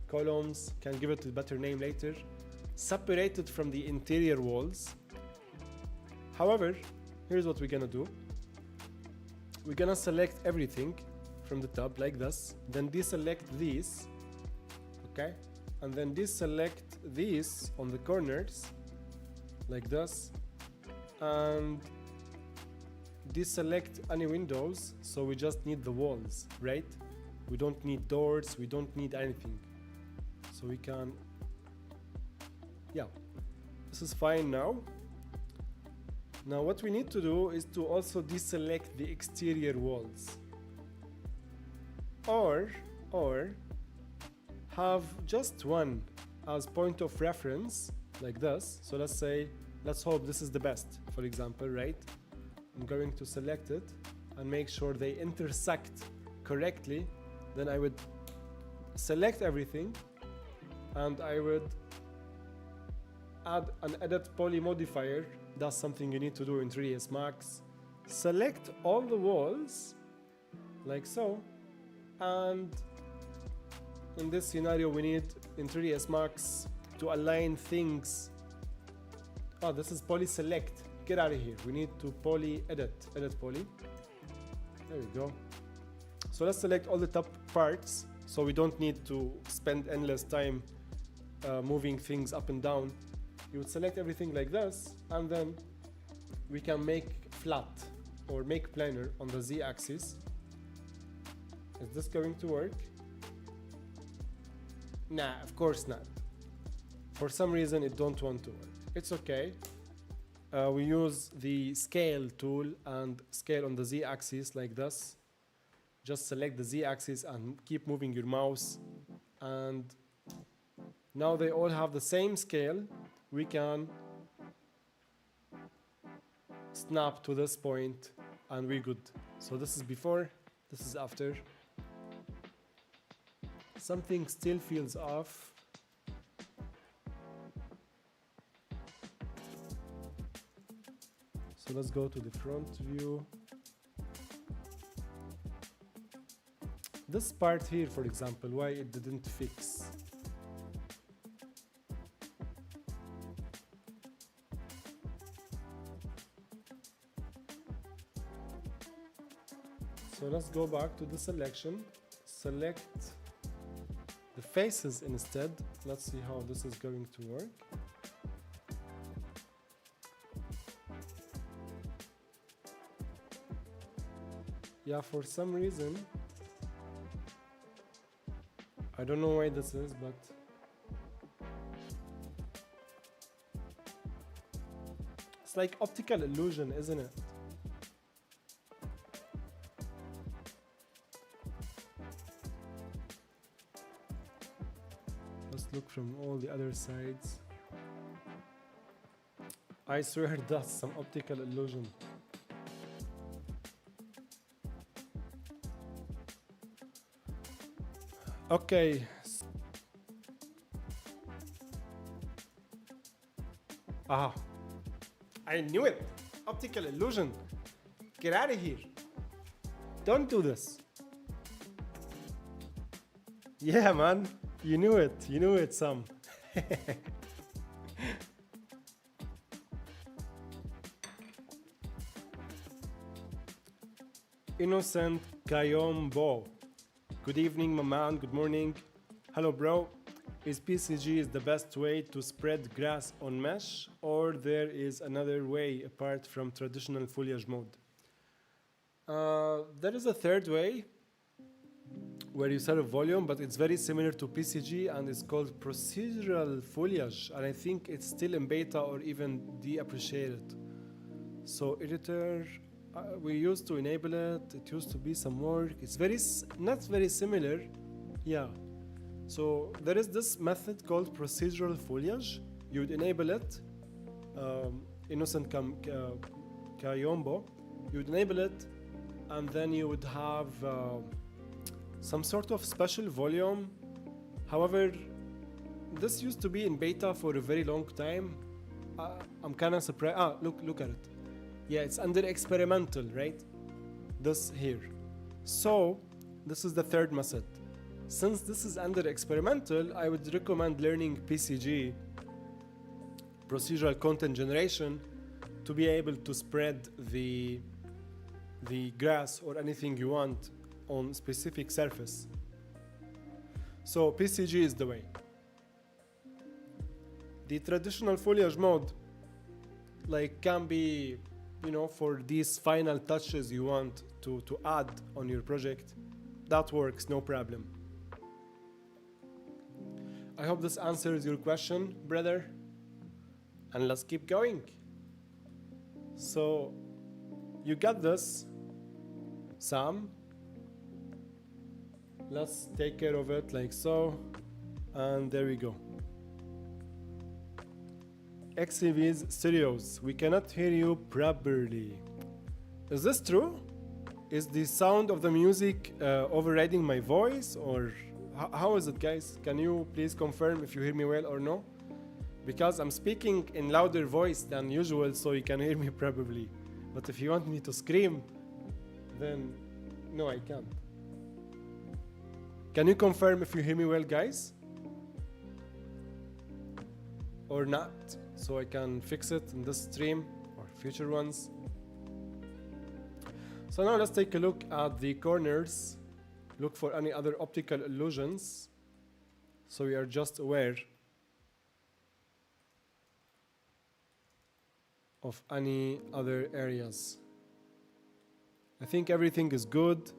columns. Can give it a better name later. Separated from the interior walls. However, here's what we're gonna do. We're gonna select everything from the top like this, then deselect these, okay? And then deselect these on the corners like this, and deselect any windows, so we just need the walls, right? We don't need doors, we don't need anything. So we can, yeah, this is fine now. Now what we need to do is to also deselect the exterior walls. Or have just one as point of reference like this. So let's say, let's hope this is the best, for example, right? I'm going to select it and make sure they intersect correctly. Then I would select everything and I would add an edit poly modifier. That's something you need to do in 3ds Max. Select all the walls like so, and in this scenario we need in 3ds Max to align things. Oh, this is poly select. Get out of here. We need to poly edit poly. There we go. So let's select all the top parts so we don't need to spend endless time moving things up and down. You would select everything like this, and then we can make flat or make planar on the z-axis. Is this going to work? Nah, of course not. For some reason it don't want to work. It's okay. We use the scale tool and scale on the z-axis like this. Just select the z-axis and keep moving your mouse, and now they all have the same scale. We can snap to this point and we're good. So this is before, this is after. Something still feels off. So let's go to the front view. This part here, for example, why it didn't fix. So let's go back to the selection. Select the faces instead. Let's see how this is going to work. Yeah, for some reason, I don't know why this is, but it's like optical illusion, isn't it? Let's look from all the other sides. I swear that's some optical illusion. Okay. Ah, I knew it. Optical illusion. Get out of here. Don't do this. Yeah, man. You knew it. You knew it, Sam. Innocent Kayombo. Good evening, my man. Good morning. Hello, bro. Is PCG is the best way to spread grass on mesh, or there is another way apart from traditional foliage mode? There is a third way. where you set a volume, but it's very similar to PCG and it's called procedural foliage. And I think it's still in beta or even deappreciated. So editor, we used to enable it. It used to be some work. It's not very similar. Yeah. So there is this method called procedural foliage. You would enable it. Innocent Kayombo. You would enable it, and then you would have some sort of special volume. However, this used to be in beta for a very long time. I'm kind of surprised. Look at it. Yeah, it's under experimental, right? This here. So this is the third method. Since this is under experimental, I would recommend learning PCG, procedural content generation, to be able to spread the grass or anything you want on specific surface. So PCG is the way. The traditional foliage mode can be, for these final touches you want to add on your project. That works, no problem. I hope this answers your question, brother. And let's keep going. So you got this, Sam. Let's take care of it like so. And there we go. XCV's stereos. We cannot hear you properly. Is this true? Is the sound of the music overriding my voice, or how is it, guys? Can you please confirm if you hear me well or no? Because I'm speaking in louder voice than usual, so you can hear me probably. But if you want me to scream, then no, I can't. Can you confirm if you hear me well, guys? Or not? So I can fix it in this stream or future ones. So now let's take a look at the corners. Look for any other optical illusions, so we are just aware of any other areas. I think everything is good.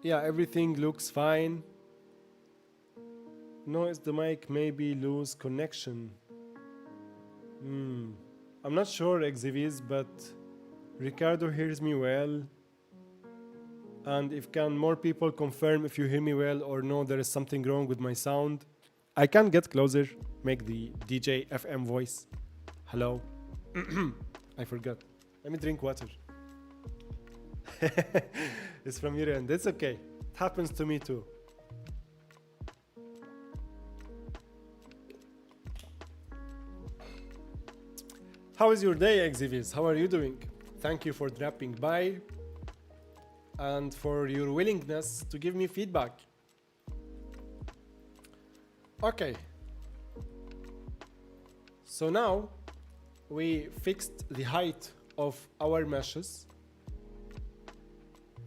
Yeah, everything looks fine. No, it's the mic, maybe lose connection. I'm not sure, XVs, but Ricardo hears me well. And if can more people confirm if you hear me well or no, there is something wrong with my sound. I can get closer, make the DJ FM voice. Hello. I forgot. Let me drink water. It's from your end. It's okay. It happens to me too. How is your day, XVs? How are you doing? Thank you for dropping by and for your willingness to give me feedback. Okay. So now we fixed the height of our meshes,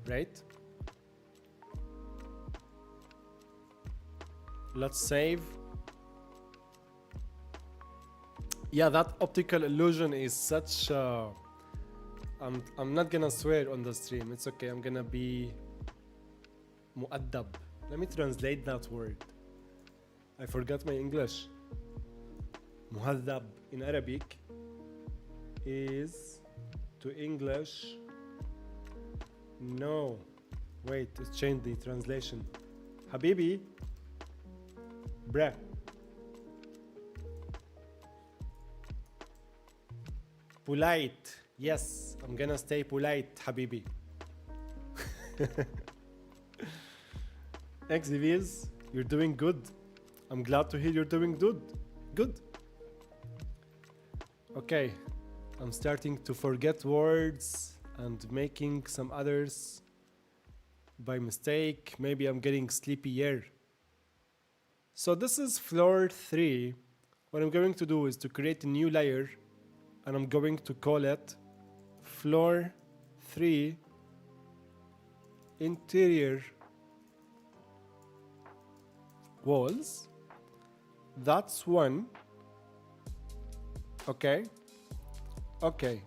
right? Let's save. Yeah, that optical illusion is such I'm not gonna swear on the stream. It's okay. I'm gonna be mu'addab. Let me translate that word. I forgot my English. Muhaddab in Arabic is to English. No. Wait, let's change the translation. Habibi. Bruh. Polite. Yes, I'm gonna stay polite, Habibi. XVs, you're doing good. I'm glad to hear you're doing good. Good. Okay, I'm starting to forget words and making some others by mistake. Maybe I'm getting sleepier. So this is floor 3. What I'm going to do is to create a new layer, and I'm going to call it floor 3 interior walls. That's one. Okay. Okay.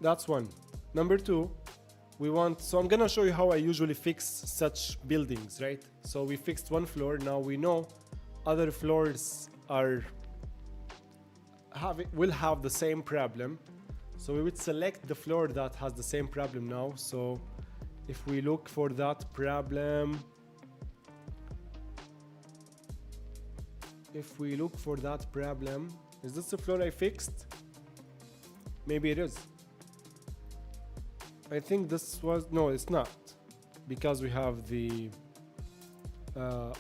That's one. Number two, so I'm gonna show you how I usually fix such buildings, right? So we fixed one floor, now we know other floors will have the same problem. So we would select the floor that has the same problem now. So if we look for that problem, is this the floor I fixed? Maybe it is. I think this was, no, it's not, because we have the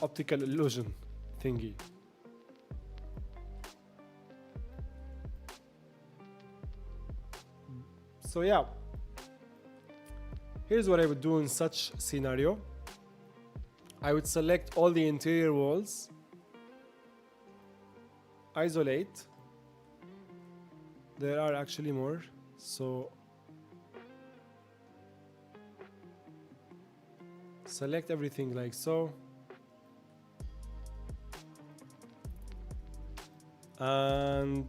optical illusion thingy. So yeah, here's what I would do in such scenario. I would select all the interior walls, isolate. There are actually more, so select everything like so, and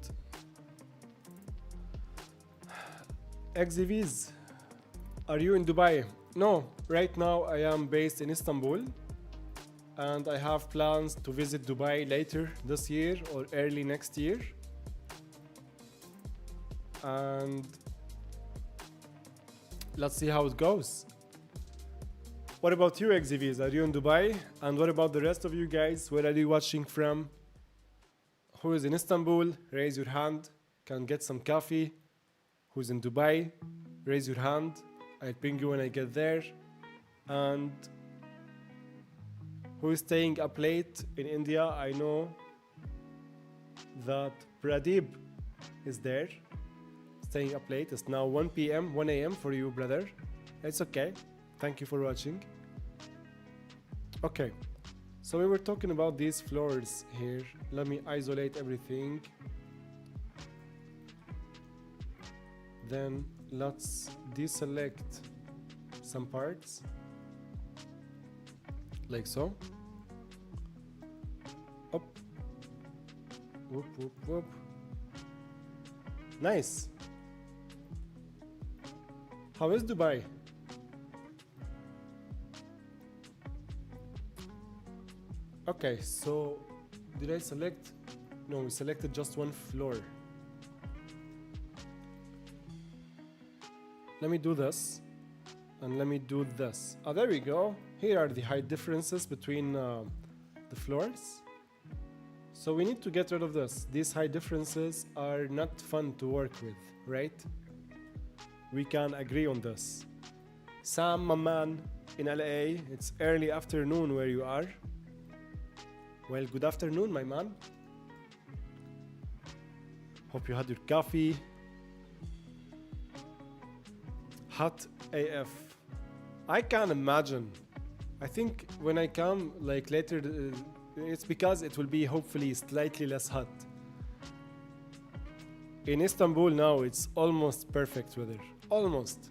XZVs, are you in Dubai? No, right now I am based in Istanbul, and I have plans to visit Dubai later this year or early next year. And let's see how it goes. What about you, XZVs? Are you in Dubai? And what about the rest of you guys? Where are you watching from? Who is in Istanbul? Raise your hand. Can get some coffee. Who's in Dubai? Raise your hand. I'll ping you when I get there. And who is staying up late in India? I know that Pradeep is there. Staying up late. It's now 1 p.m., 1 a.m. for you, brother. It's okay. Thank you for watching. Okay, so we were talking about these floors here. Let me isolate everything. Then let's deselect some parts, like so. Up. Whoop, whoop, whoop. Nice. How is Dubai? Okay, so did I select? No, we selected just one floor. Let me do this, and let me do this. Oh, there we go. Here are the height differences between the floors. So we need to get rid of this. These height differences are not fun to work with, right? We can agree on this. Sam, my man, in LA, it's early afternoon where you are. Well, good afternoon, my man. Hope you had your coffee. Hot AF. I can't imagine. I think when I come like later, it's because it will be hopefully slightly less hot. In Istanbul now, it's almost perfect weather. Almost.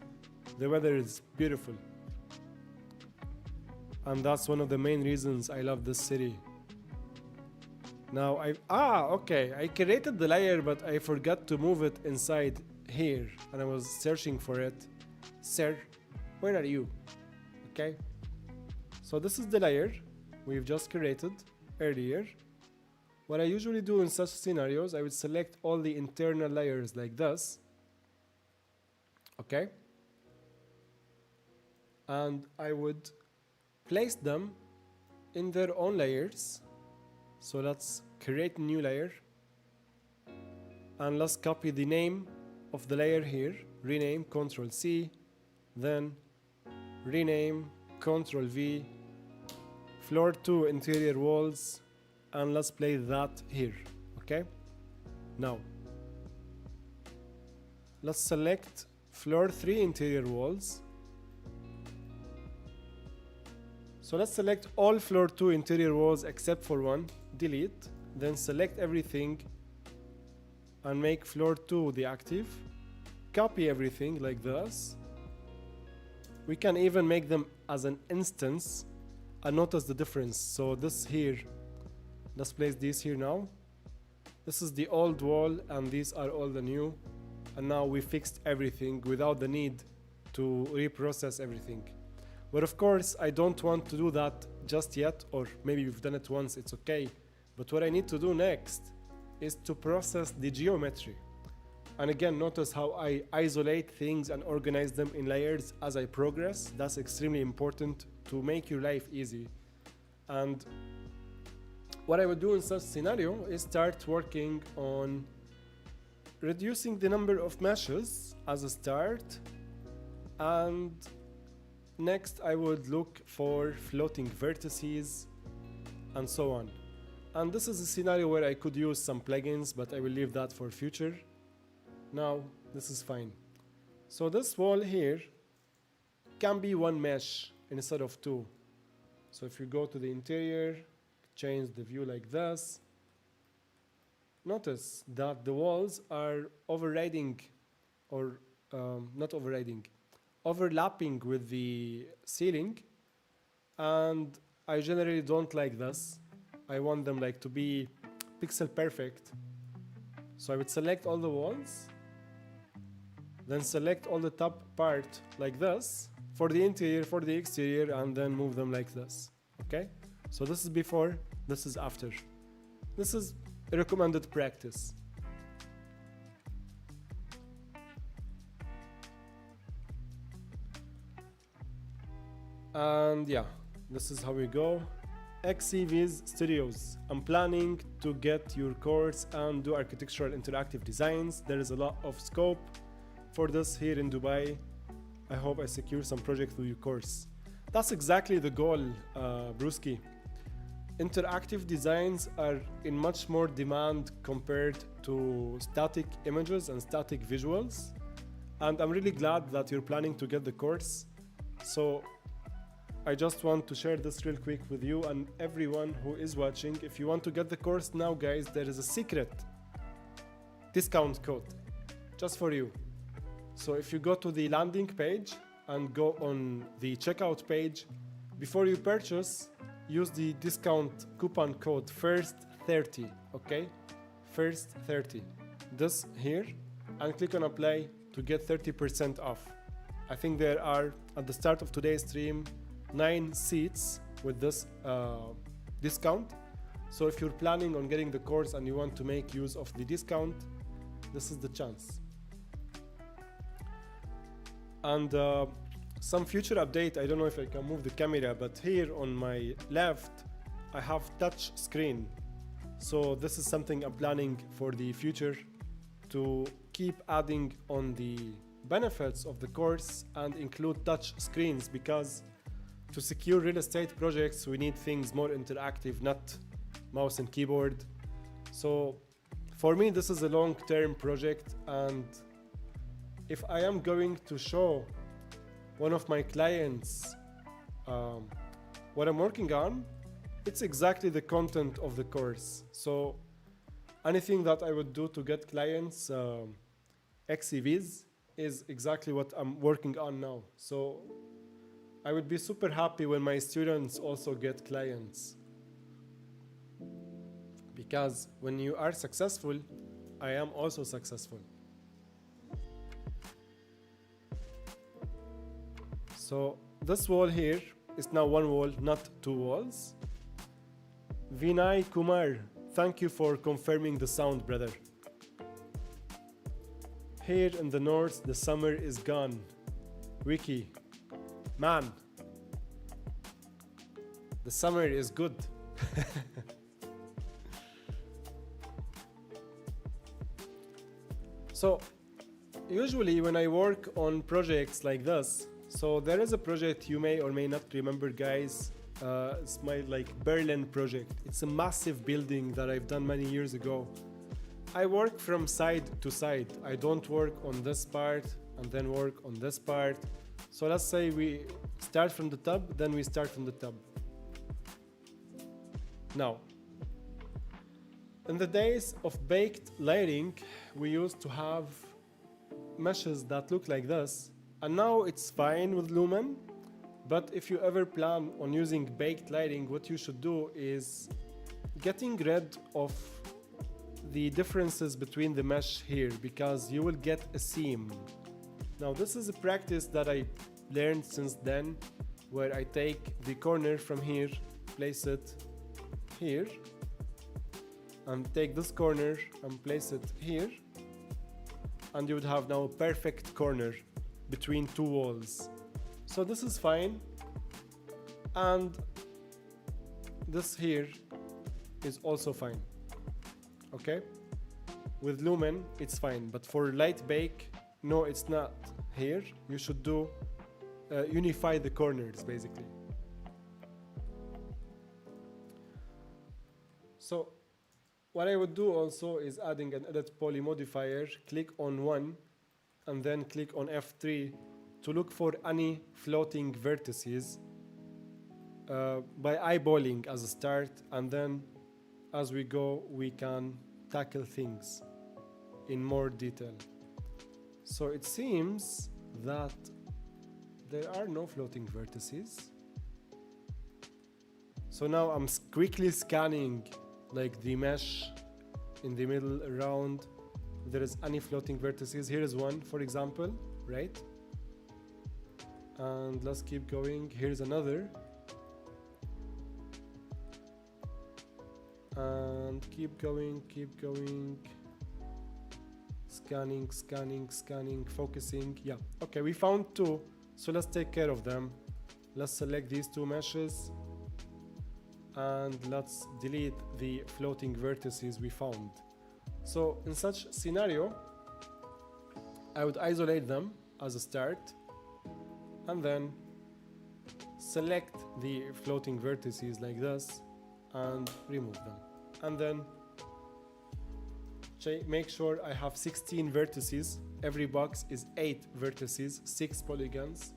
The weather is beautiful. And that's one of the main reasons I love this city. Now okay, I created the layer, but I forgot to move it inside here, and I was searching for it. Sir, where are you? Okay, so this is the layer we've just created earlier. What I usually do in such scenarios, I would select all the internal layers like this. Okay, and I would place them in their own layers. So let's create a new layer, and let's copy the name of the layer here, rename, Ctrl C, then rename, Ctrl V, floor 2 interior walls, and let's play that here. Okay, now let's select floor 3 interior walls. So let's select all floor 2 interior walls except for one, delete, then select everything and make floor 2 the active. Copy everything like this. We can even make them as an instance and notice the difference. So this here, let's place these here now. This is the old wall and these are all the new. And now we fixed everything without the need to reprocess everything. But of course, I don't want to do that just yet, or maybe you've done it once, it's okay. But what I need to do next is to process the geometry. And again, notice how I isolate things and organize them in layers as I progress. That's extremely important to make your life easy. And what I would do in such scenario is start working on reducing the number of meshes as a start, and next I would look for floating vertices and so on. And this is a scenario where I could use some plugins, but I will leave that for future. Now this is fine. So this wall here can be one mesh instead of two. So if you go to the interior, change the view like this, notice that the walls are overlapping with the ceiling, and I generally don't like this. I want them like to be pixel perfect. So I would select all the walls, then select all the top part like this for the interior, for the exterior, and then move them like this. Okay? So this is before, this is after. This is a recommended practice. And yeah, this is how we go. XCV's Studios. I'm planning to get your course and do architectural interactive designs. There is a lot of scope for this here in Dubai. I hope I secure some project through your course. That's exactly the goal, Brewski. Interactive designs are in much more demand compared to static images and static visuals. And I'm really glad that you're planning to get the course. So I just want to share this real quick with you and everyone who is watching. If you want to get the course now, guys, there is a secret discount code just for you. So if you go to the landing page and go on the checkout page, before you purchase, use the discount coupon code FIRST30, okay? FIRST30. This here, and click on apply to get 30% off. I think there are, at the start of today's stream, 9 seats with this discount. So if you're planning on getting the course and you want to make use of the discount, this is the chance. And some future update, I don't know if I can move the camera, but here on my left, I have touch screen. So this is something I'm planning for the future to keep adding on the benefits of the course and include touch screens, because to secure real estate projects, we need things more interactive, not mouse and keyboard. So for me, this is a long-term project, and if I am going to show one of my clients what I'm working on, it's exactly the content of the course. So anything that I would do to get clients XCVs is exactly what I'm working on now. So I would be super happy when my students also get clients, because when you are successful, I am also successful. So this wall here is now one wall, not two walls. Vinay Kumar, thank you for confirming the sound, brother. Here in the north, the summer is gone. Wiki, man, the summer is good. So usually when I work on projects like this, so there is a project you may or may not remember, guys. It's my Berlin project. It's a massive building that I've done many years ago. I work from side to side. I don't work on this part and then work on this part. So let's say we start from the top, then we start from the top. Now, in the days of baked lighting, we used to have meshes that look like this. And now it's fine with Lumen, but if you ever plan on using baked lighting, what you should do is getting rid of the differences between the mesh here, because you will get a seam. Now this is a practice that I learned since then, where I take the corner from here, place it here, and take this corner and place it here, and you would have now a perfect corner between two walls. So this is fine, and this here is also fine. Okay, with lumen it's fine, but for light bake, no, it's not here. You should do unify the corners basically. So what I would do also is adding an edit poly modifier, click on one and then click on F3 to look for any floating vertices by eyeballing as a start, and then as we go we can tackle things in more detail. So it seems that there are no floating vertices. So now I'm quickly scanning like the mesh in the middle around if there is any floating vertices. Here is one, for example, right? And let's keep going. Here's another. And keep going, keep going. Scanning, scanning, scanning, focusing. Yeah, okay, we found two, so let's take care of them. Let's select these two meshes and let's delete the floating vertices we found. So in such scenario, I would isolate them as a start and then select the floating vertices like this and remove them, and then make sure I have 16 vertices. Every box is 8 vertices, 6 polygons,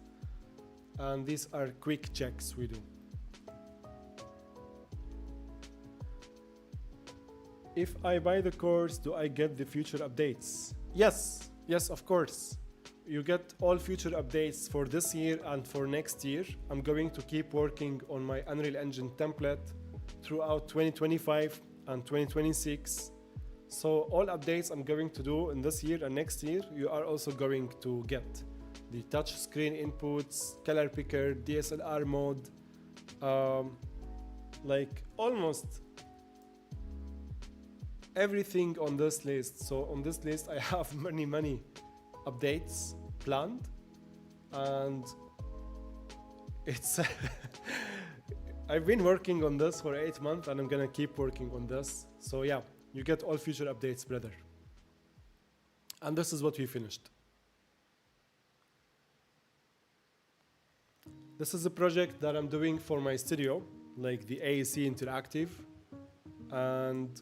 and these are quick checks we do. If I buy the course, do I get the future updates? Yes, yes, of course. You get all future updates for this year and for next year. I'm going to keep working on my Unreal Engine template throughout 2025 and 2026. So all updates I'm going to do in this year and next year, you are also going to get. The touch screen inputs, color picker, DSLR mode, like almost everything on this list. So on this list I have many updates planned, and it's I've been working on this for 8 months and I'm gonna keep working on this. So yeah, you get all future updates, brother. And this is what we finished. This is a project that I'm doing for my studio, like the AEC Interactive, and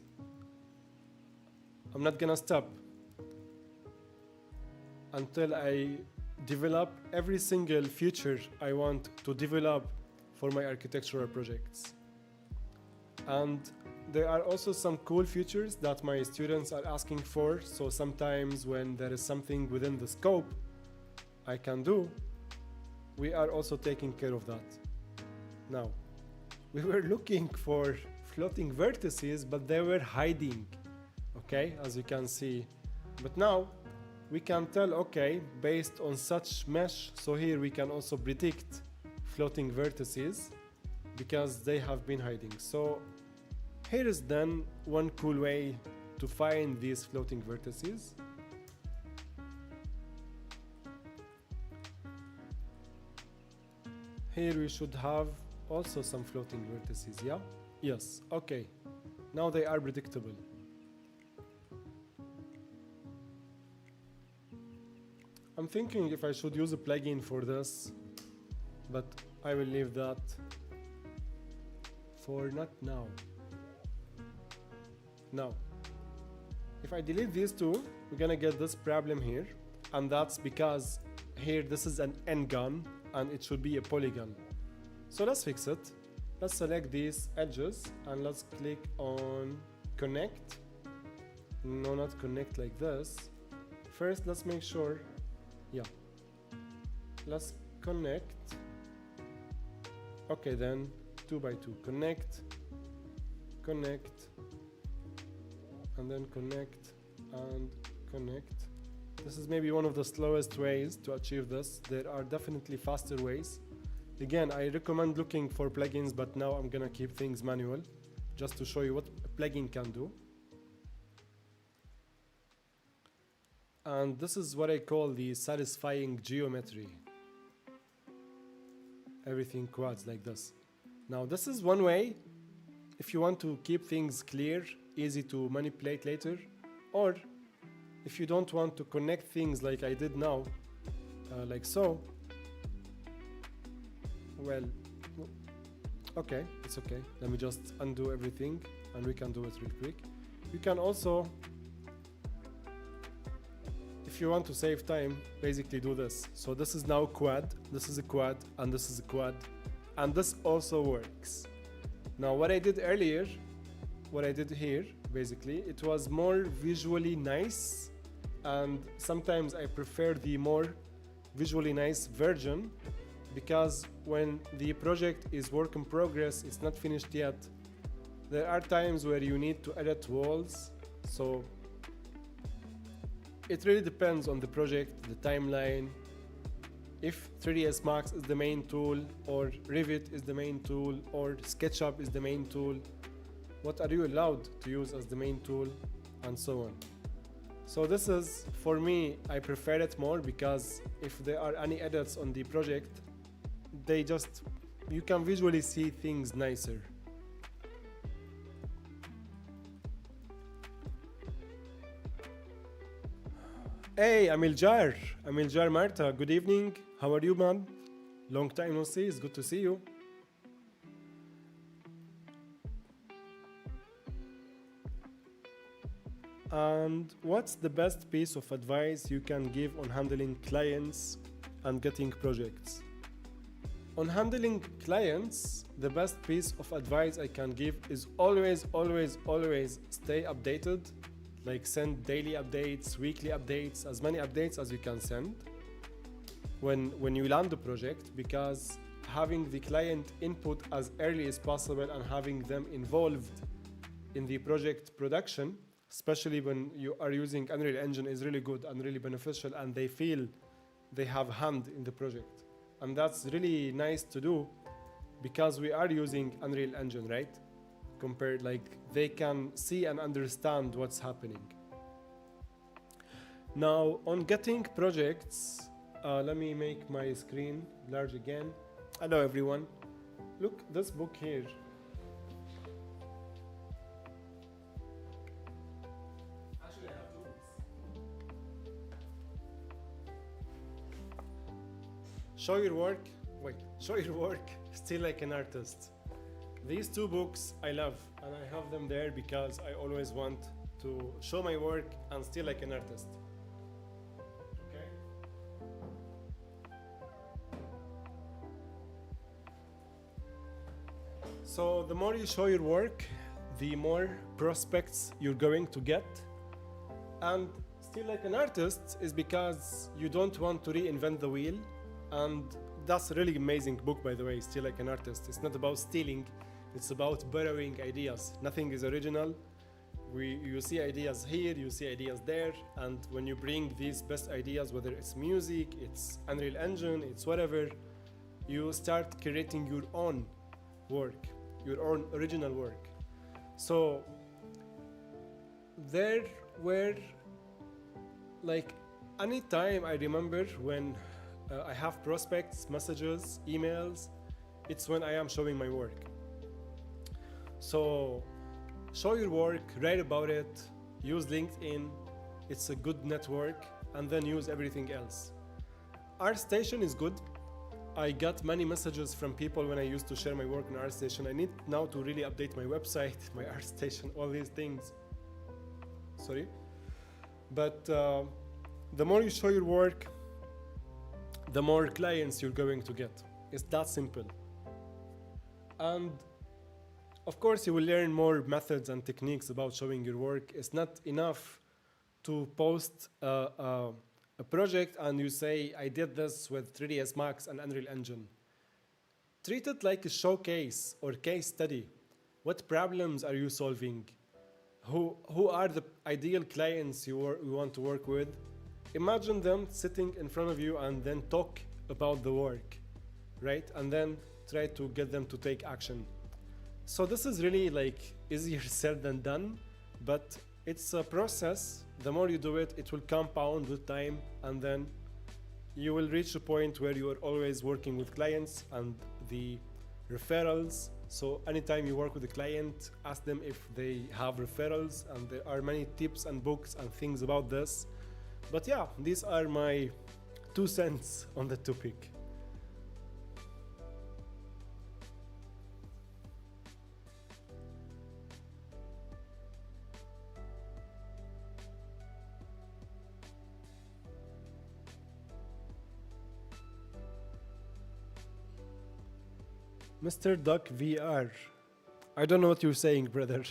I'm not gonna stop until I develop every single feature I want to develop for my architectural projects. And there are also some cool features that my students are asking for, so sometimes when there is something within the scope I can do, we are also taking care of that. Now, we were looking for floating vertices, but they were hiding, okay, as you can see. But now we can tell, okay, based on such mesh, so here we can also predict floating vertices because they have been hiding. So here is then one cool way to find these floating vertices. Here we should have also some floating vertices, yeah? Yes, okay. Now they are predictable. I'm thinking if I should use a plugin for this, but I will leave that for not now. Now, if I delete these two, we're gonna get this problem here, and that's because here this is an n-gun and it should be a polygon. So let's fix it. Let's select these edges and let's click on connect. No, not connect like this. First, let's make sure, yeah. Let's connect. Okay, then 2 by 2. Connect, connect, and then connect and connect. This is maybe one of the slowest ways to achieve this. There are definitely faster ways. Again, I recommend looking for plugins, but now I'm gonna keep things manual just to show you what a plugin can do. And this is what I call the satisfying geometry. Everything quads like this. Now this is one way if you want to keep things clear, easy to manipulate later, or if you don't want to connect things like I did now, like so. Well, okay, it's okay. Let me just undo everything and we can do it real quick. You can also, if you want to save time, basically do this. So this is now quad, this is a quad, and this is a quad, and this also works. Now what I did earlier, what I did here, basically, it was more visually nice, and sometimes I prefer the more visually nice version, because when the project is work in progress, it's not finished yet, there are times where you need to edit walls. So it really depends on the project, the timeline, if 3ds Max is the main tool, or Revit is the main tool, or SketchUp is the main tool, what are you allowed to use as the main tool, and so on. So this is, for me, I prefer it more, because if there are any edits on the project, they just, you can visually see things nicer. Hey, Amiljar Marta, good evening. How are you, man? Long time no see, it's good to see you. And what's the best piece of advice you can give on handling clients and getting projects? On handling clients, the best piece of advice I can give is always stay updated. Like send daily updates, weekly updates, as many updates as you can send when you land the project, because having the client input as early as possible and having them involved in the project production, especially when you are using Unreal Engine, is really good and really beneficial, and they feel they have hand in the project. And that's really nice to do, because we are using Unreal Engine, right? Compared, like, they can see and understand what's happening. Now, on getting projects, let me make my screen large again. Hello everyone. Look, this book here. Actually, I have two books. Show your work. Wait, show your work. Still like an artist. These two books I love, and I have them there because I always want to show my work and still like an artist. Okay? So the more you show your work, the more prospects you're going to get. And still like an artist is because you don't want to reinvent the wheel. And that's a really amazing book, by the way, Still Like an Artist. It's not about stealing. It's about borrowing ideas. Nothing is original. You see ideas here, you see ideas there, and when you bring these best ideas, whether it's music, it's Unreal Engine, it's whatever, you start creating your own work, your own original work. So there were, like, anytime I remember when I have prospects, messages, emails, it's when I am showing my work. So show your work, write about it, use LinkedIn, it's a good network, and then use everything else. ArtStation is good. I got many messages from people when I used to share my work on ArtStation. I need now to really update my website, my ArtStation, all these things. Sorry. But the more you show your work, the more clients you're going to get. It's that simple. And of course, you will learn more methods and techniques about showing your work. It's not enough to post a project and you say, I did this with 3ds Max and Unreal Engine. Treat it like a showcase or case study. What problems are you solving? Who are the ideal clients you want to work with? imagine them sitting in front of you and then talk about the work, right? And then try to get them to take action. So this is really like easier said than done, but it's a process. The more you do it, it will compound with time, and then you will reach a point where you are always working with clients and the referrals. So anytime you work with a client, ask them if they have referrals, and there are many tips and books and things about this. But yeah, these are my 2 cents on the topic. Mr. Duck VR. I don't know what you're saying, brother.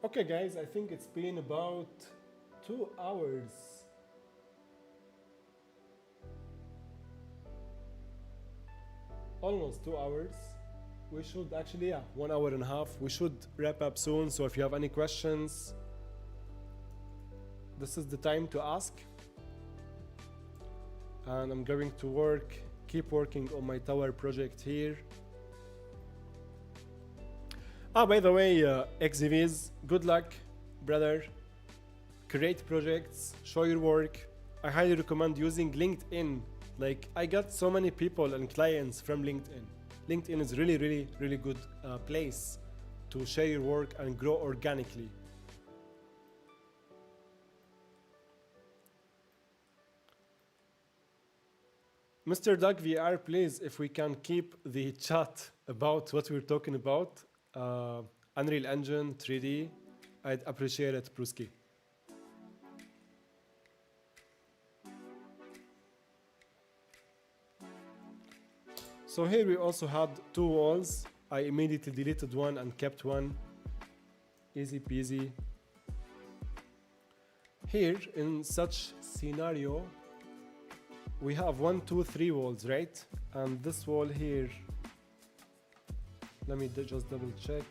Okay, guys, I think it's been about 2 hours. Almost 2 hours. We should actually, yeah, 1 hour and a half. We should wrap up soon. So if you have any questions, this is the time to ask. And I'm going to keep working on my tower project here. By the way, XVs, good luck, brother. Create projects, show your work. I highly recommend using LinkedIn. Like, I got so many people and clients from LinkedIn. LinkedIn is really, really, really good place to share your work and grow organically. Mr. Doug VR, please, if we can keep the chat about what we're talking about, Unreal Engine, 3D, I'd appreciate it, Pruski. So here we also had 2 walls. I immediately deleted one and kept one. Easy peasy. Here, in such scenario, we have 1, 2, 3 walls, right? And this wall here, let me just double check.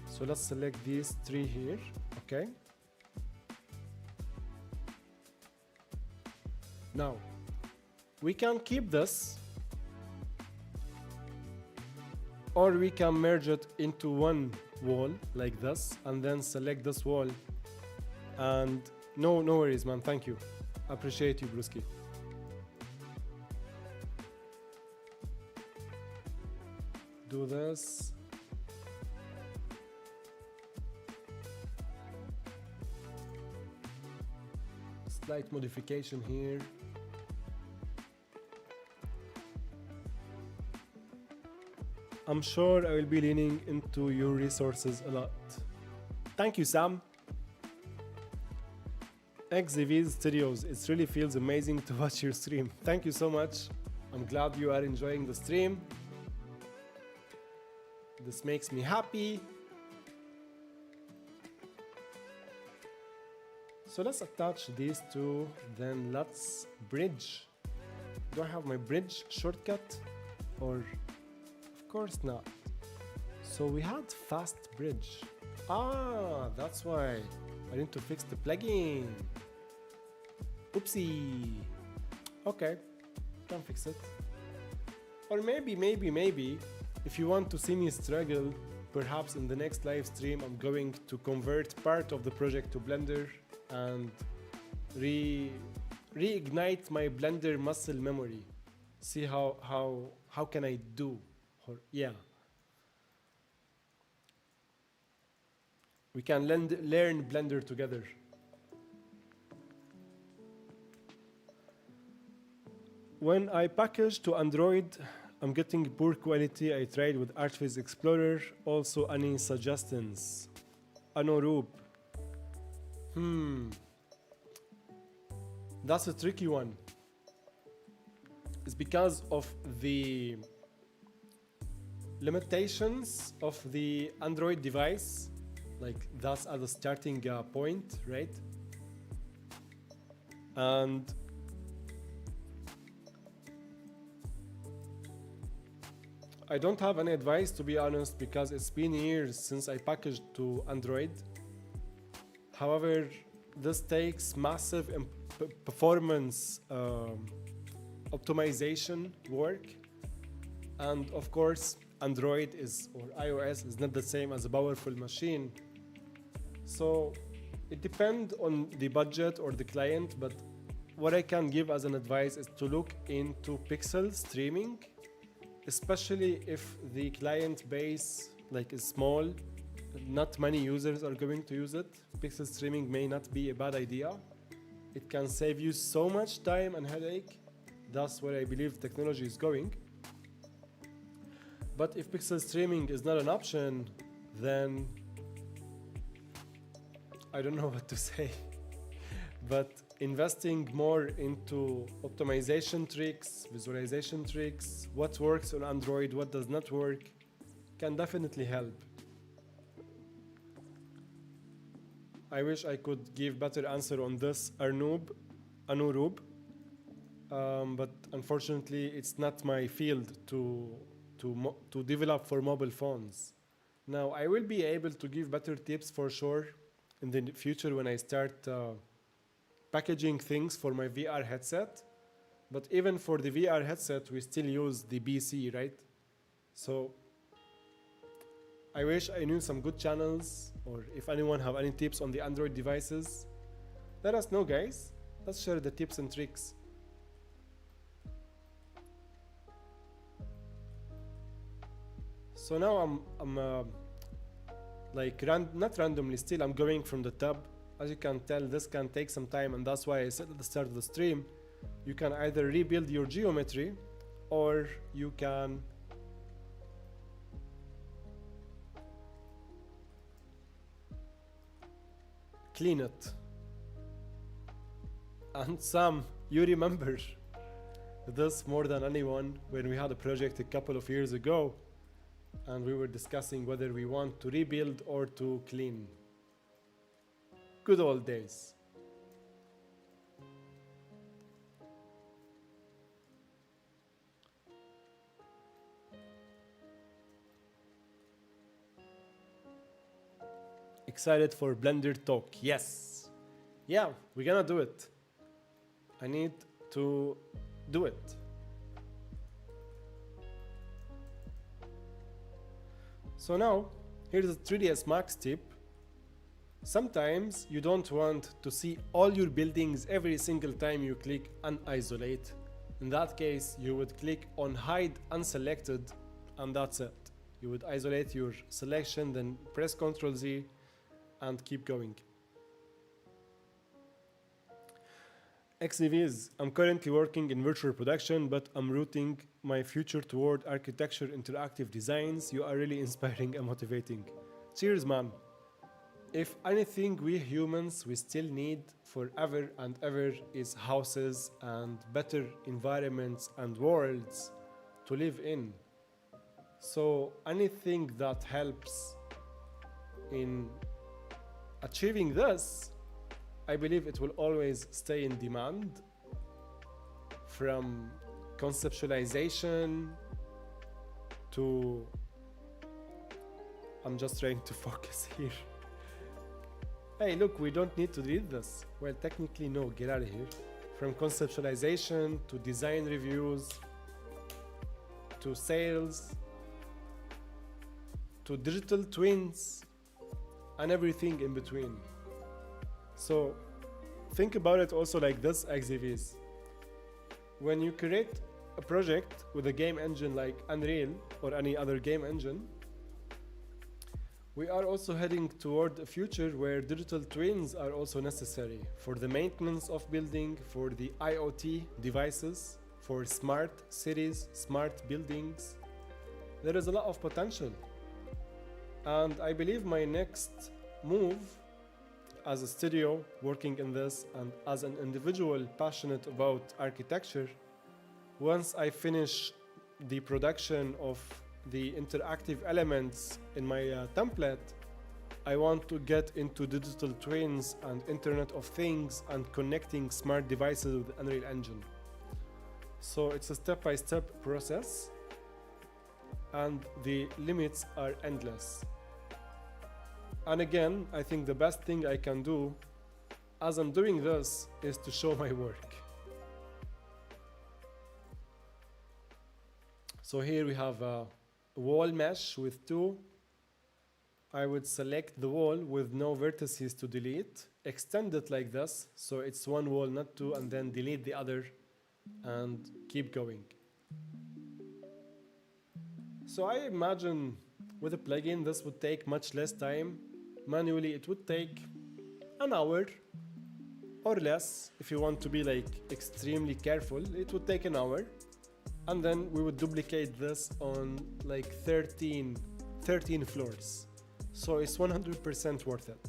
So let's select these 3 here, okay? Now, we can keep this, or we can merge it into one wall like this, and then select this wall. And no worries, man. Thank you. Appreciate you, Bruski. Do this. Slight modification here. I'm sure I will be leaning into your resources a lot. Thank you, Sam. XZV's Studios, it really feels amazing to watch your stream. Thank you so much. I'm glad you are enjoying the stream. This makes me happy. So let's attach these 2, then let's bridge. Do I have my bridge shortcut? Or, of course not. So we had fast bridge. That's why. I need to fix the plugin. Oopsie. Okay, can fix it. Or maybe, if you want to see me struggle, perhaps in the next live stream, I'm going to convert part of the project to Blender and reignite my Blender muscle memory. See how can I do? Yeah. We can learn Blender together. When I package to Android, I'm getting poor quality. I tried with Archviz Explorer. Also, any suggestions? Anorup. That's a tricky one. It's because of the limitations of the Android device. Like that's at the starting point, right? And I don't have any advice, to be honest, because it's been years since I packaged to Android. However, this takes massive performance optimization work, and of course Android is, or iOS is not the same as a powerful machine. So it depends on the budget or the client, but what I can give as an advice is to look into pixel streaming, especially if the client base like is small, not many users are going to use it. Pixel streaming may not be a bad idea. It can save you so much time and headache. That's where I believe technology is going. But if pixel streaming is not an option, then I don't know what to say. But investing more into optimization tricks, visualization tricks, what works on Android, what does not work, can definitely help. I wish I could give better answer on this, Anurub, but unfortunately it's not my field to develop for mobile phones. Now I will be able to give better tips for sure in the future when I start packaging things for my VR headset. But even for the VR headset, we still use the BC, right? So I wish I knew some good channels, or if anyone have any tips on the Android devices, let us know, guys. Let's share the tips and tricks. So now I'm like not randomly, still I'm going from the tab. As you can tell, this can take some time, and that's why I said at the start of the stream, you can either rebuild your geometry or you can clean it. And Sam, you remember this more than anyone when we had a project a couple of years ago and we were discussing whether we want to rebuild or to clean. Good old days. Excited for Blender talk? Yes. Yeah, we're gonna do it. I need to do it. So now, here's a 3ds Max tip. Sometimes you don't want to see all your buildings every single time you click unisolate. In that case, you would click on hide unselected and that's it. You would isolate your selection, then press Ctrl Z and keep going. XEVs, I'm currently working in virtual production, but I'm rooting my future toward architecture interactive designs. You are really inspiring and motivating. Cheers, man. If anything we humans we still need forever and ever is houses and better environments and worlds to live in. So anything that helps in achieving this, I believe it will always stay in demand, from conceptualization to... I'm just trying to focus here. Hey, look, we don't need to read this. Well, technically, no, get out of here. From conceptualization to design reviews to sales to digital twins and everything in between. So think about it also like this, XEVs. When you create a project with a game engine like Unreal or any other game engine, we are also heading toward a future where digital twins are also necessary for the maintenance of building, for the IoT devices, for smart cities, smart buildings. There is a lot of potential. And I believe my next move as a studio working in this and as an individual passionate about architecture, once I finish the production of the interactive elements in my template, I want to get into digital twins and Internet of Things and connecting smart devices with the Unreal Engine. So it's a step-by-step process. and the limits are endless. And again, I think the best thing I can do as I'm doing this is to show my work. So here we have a wall mesh with two. I would select the wall with no vertices to delete, extend it like this, so it's one wall, not two, and then delete the other and keep going. So I imagine with a plugin this would take much less time. Manually it would take an hour or less. If you want to be like extremely careful, it would take an hour. And then we would duplicate this on like 13 floors. So it's 100% worth it.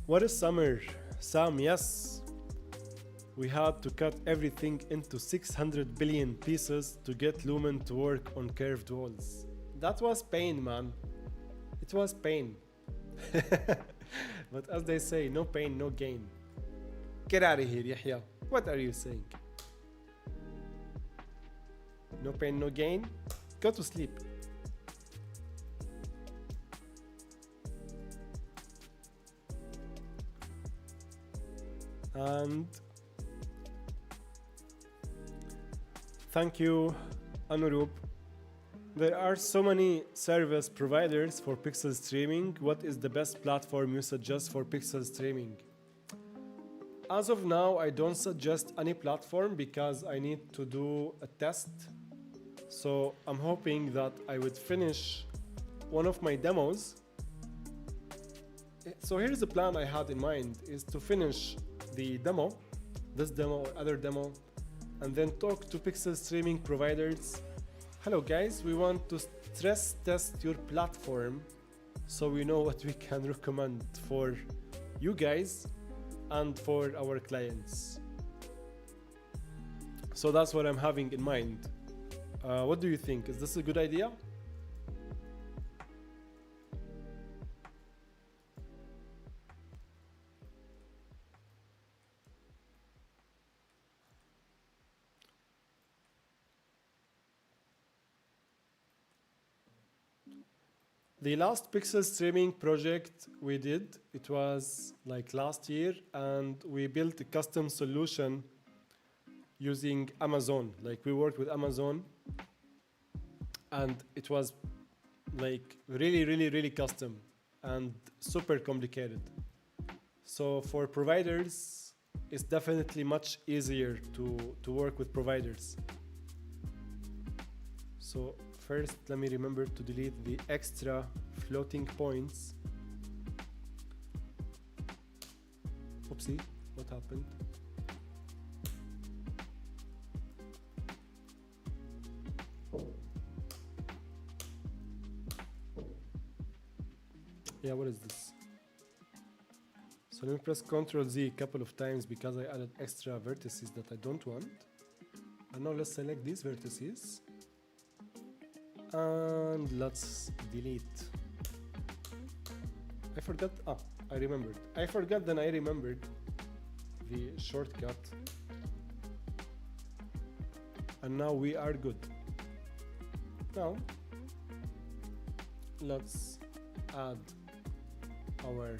What is summer? Sam, yes. We had to cut everything into 600 billion pieces to get Lumen to work on curved walls. That was pain, man. It was pain. But as they say, no pain, no gain. Get out of here, Yahya. What are you saying? No pain, no gain? Go to sleep. And thank you, Anurup. There are so many service providers for pixel streaming. What is the best platform you suggest for pixel streaming? As of now, I don't suggest any platform because I need to do a test. So I'm hoping that I would finish one of my demos. So here's the plan I had in mind, is to finish the demo, this demo or other demo, and then talk to pixel streaming providers. Hello guys, we want to stress test your platform so we know what we can recommend for you guys and for our clients. So that's what I'm having in mind. What do you think? Is this a good idea? The last pixel streaming project we did, it was like last year, and we built a custom solution using Amazon. Like we worked with Amazon, and it was like really custom and super complicated. So for providers, it's definitely much easier to work with providers. So first, let me remember to delete the extra floating points. Oopsie, what happened? Yeah, what is this? So let me press Ctrl Z a couple of times because I added extra vertices that I don't want. And now let's select these vertices. And let's delete. I forgot. I remembered. I forgot, then I remembered the shortcut. And now we are good. Now, let's add our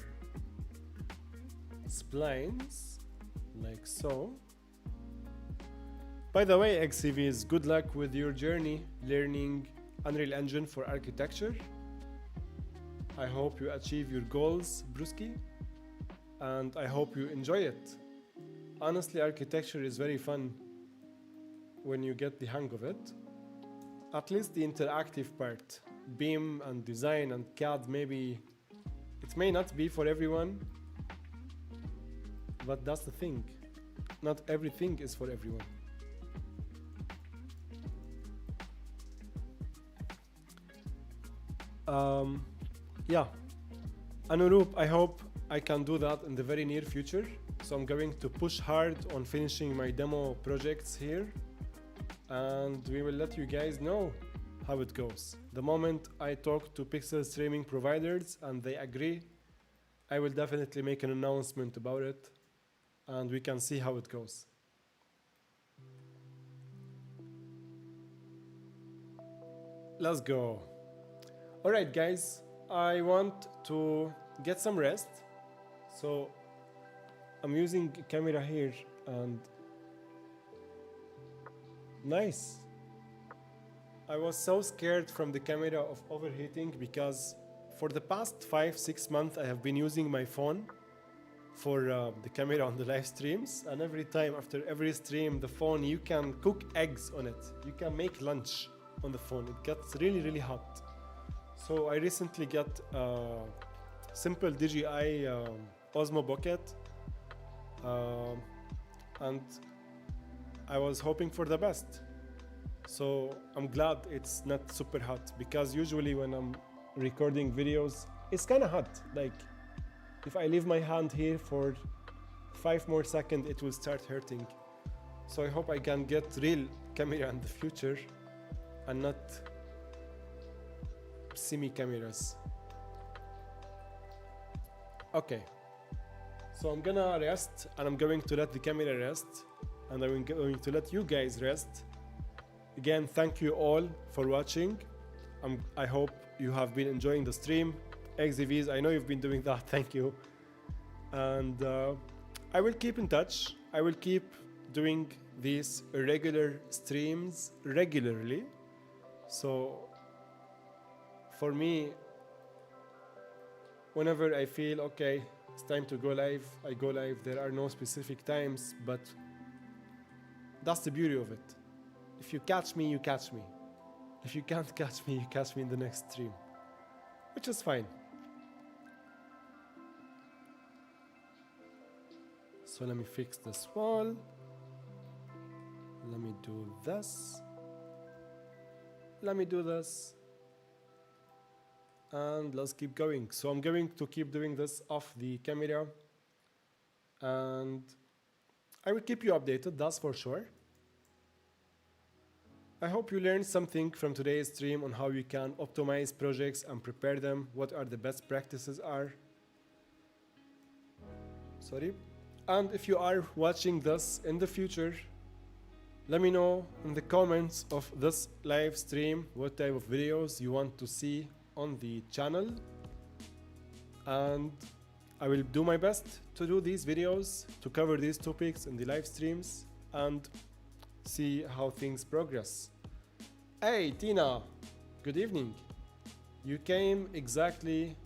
splines like so. By the way, XCVs, good luck with your journey learning Unreal Engine for architecture. I hope you achieve your goals, Brewski, and I hope you enjoy it. Honestly, architecture is very fun when you get the hang of it. At least the interactive part, BIM and design and CAD, maybe it may not be for everyone, but that's the thing. Not everything is for everyone. Yeah, Anurup, I hope I can do that in the very near future. So I'm going to push hard on finishing my demo projects here, and we will let you guys know how it goes. The moment I talk to pixel streaming providers and they agree, I will definitely make an announcement about it and we can see how it goes. Let's go. All right, guys, I want to get some rest. So I'm using a camera here and nice. I was so scared from the camera of overheating because for the past 5-6 months I have been using my phone for the camera on the live streams, and every time after every stream the phone, you can cook eggs on it, you can make lunch on the phone. It gets really hot. So I recently got a simple DJI Osmo Pocket and I was hoping for the best. So I'm glad it's not super hot, because usually when I'm recording videos it's kind of hot. Like if I leave my hand here for 5 more seconds it will start hurting. So I hope I can get real camera in the future and not semi cameras. Okay, so I'm gonna rest and I'm going to let the camera rest and I'm going to let you guys rest. Again, thank you all for watching. I hope you have been enjoying the stream. XDVs, I know you've been doing that, thank you. And I will keep in touch. I will keep doing these regular streams regularly. So for me, whenever I feel okay, it's time to go live, I go live. There are no specific times, but that's the beauty of it. If you catch me, you catch me. If you can't catch me, you catch me in the next stream, which is fine. So let me fix this wall. Let me do this. Let me do this. And let's keep going. So I'm going to keep doing this off the camera. And I will keep you updated, that's for sure. I hope you learned something from today's stream on how you can optimize projects and prepare them, what are the best practices are. Sorry. And if you are watching this in the future, let me know in the comments of this live stream what type of videos you want to see on the channel. And I will do my best to do these videos, to cover these topics in the live streams and see how things progress. Hey Tina, good evening. You came exactly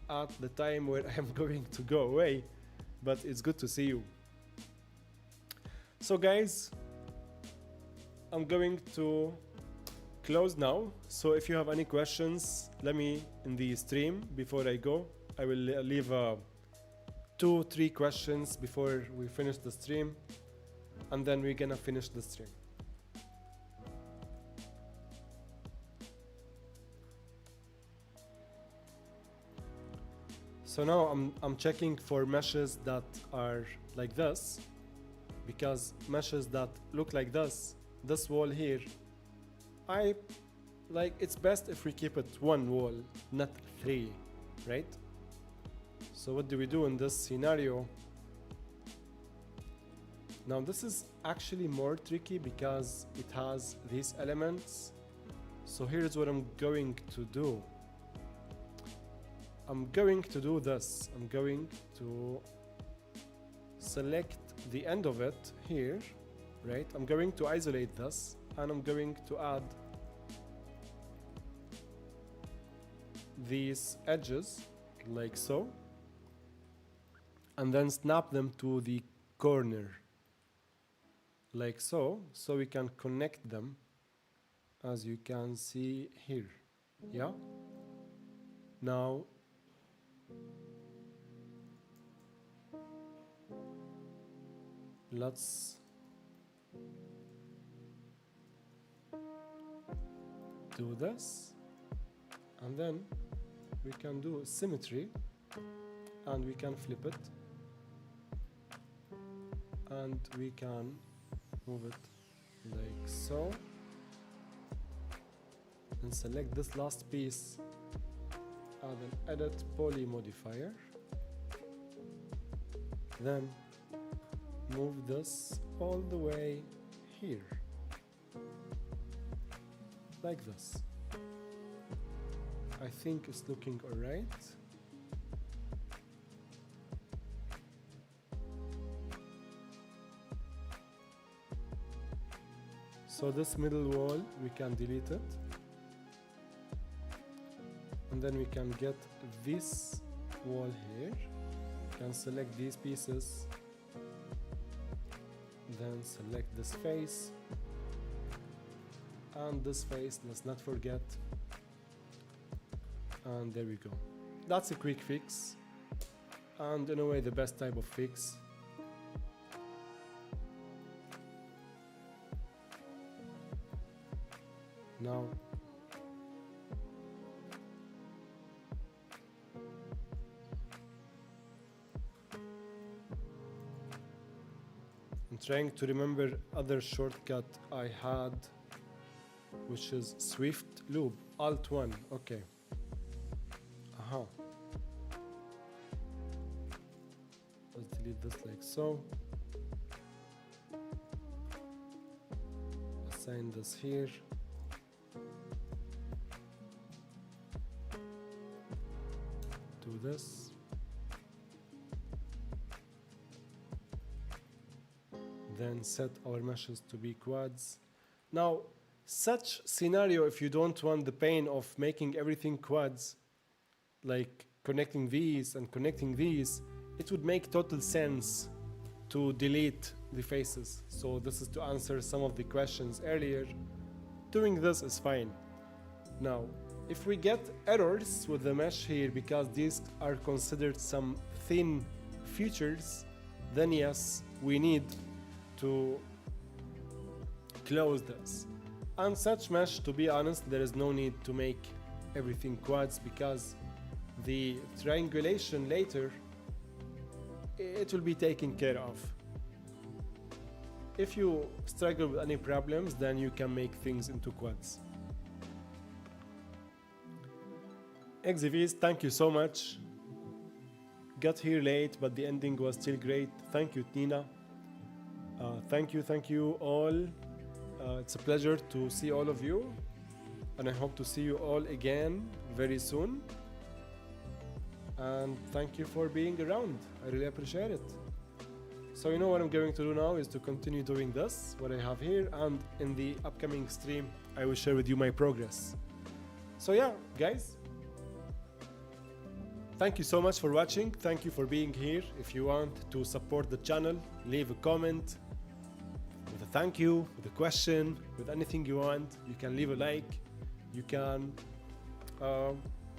at the time where I am going to go away, but it's good to see you. So guys, I'm going to close now. So if you have any questions, let me in the stream before I go. I will leave 2-3 questions before we finish the stream, and then we're gonna finish the stream. So now I'm checking for meshes that are like this, because meshes that look like this wall here, it's best if we keep it one wall, not 3, right? So what do we do in this scenario? Now this is actually more tricky because it has these elements. So here's what I'm going to do. I'm going to do this. I'm going to select the end of it here, right? I'm going to isolate this and I'm going to add these edges like so, and then snap them to the corner like so, so we can connect them as you can see here. Yeah, now let's do this, and then we can do symmetry and we can flip it and we can move it like so and select this last piece, add an edit poly modifier Then move this all the way here, like this. I think it's looking alright. So this middle wall, we can delete it. And then we can get this wall here. We can select these pieces. Then select this face. And this face, let's not forget. And there we go. That's a quick fix. And in a way, the best type of fix. Now, I'm trying to remember other shortcut I had, which is Swift Loop, Alt 1, okay. Let's delete this like so. Assign this here. Do this. Then set our meshes to be quads. Now, such scenario, if you don't want the pain of making everything quads, like connecting these and connecting these, it would make total sense to delete the faces. So this is to answer some of the questions earlier. Doing this is fine. Now, if we get errors with the mesh here because these are considered some thin features, then yes, we need to close this. And such mesh, to be honest, there is no need to make everything quads because the triangulation later, it will be taken care of. If you struggle with any problems, then you can make things into quads. XVs, thank you so much. Got here late, but the ending was still great. Thank you, Tina. Thank you all. It's a pleasure to see all of you, and I hope to see you all again very soon. And thank you for being around. I really appreciate it. So you know what I'm going to do now is to continue doing this, what I have here, and in the upcoming stream, I will share with you my progress. So yeah, guys, thank you so much for watching. Thank you for being here. If you want to support the channel, leave a comment with a thank you, with a question, with anything you want. You can leave a like. You can,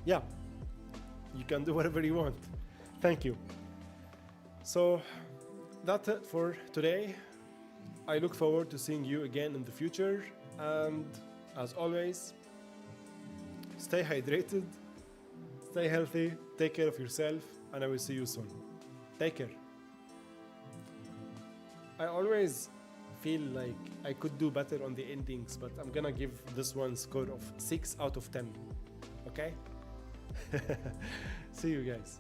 yeah, you can do whatever you want. Thank you. So that's it for today. I look forward to seeing you again in the future. And as always, stay hydrated, stay healthy, take care of yourself, and I will see you soon. Take care. I always feel like I could do better on the endings, but I'm gonna give this one score of 6 out of 10. Okay? See you guys.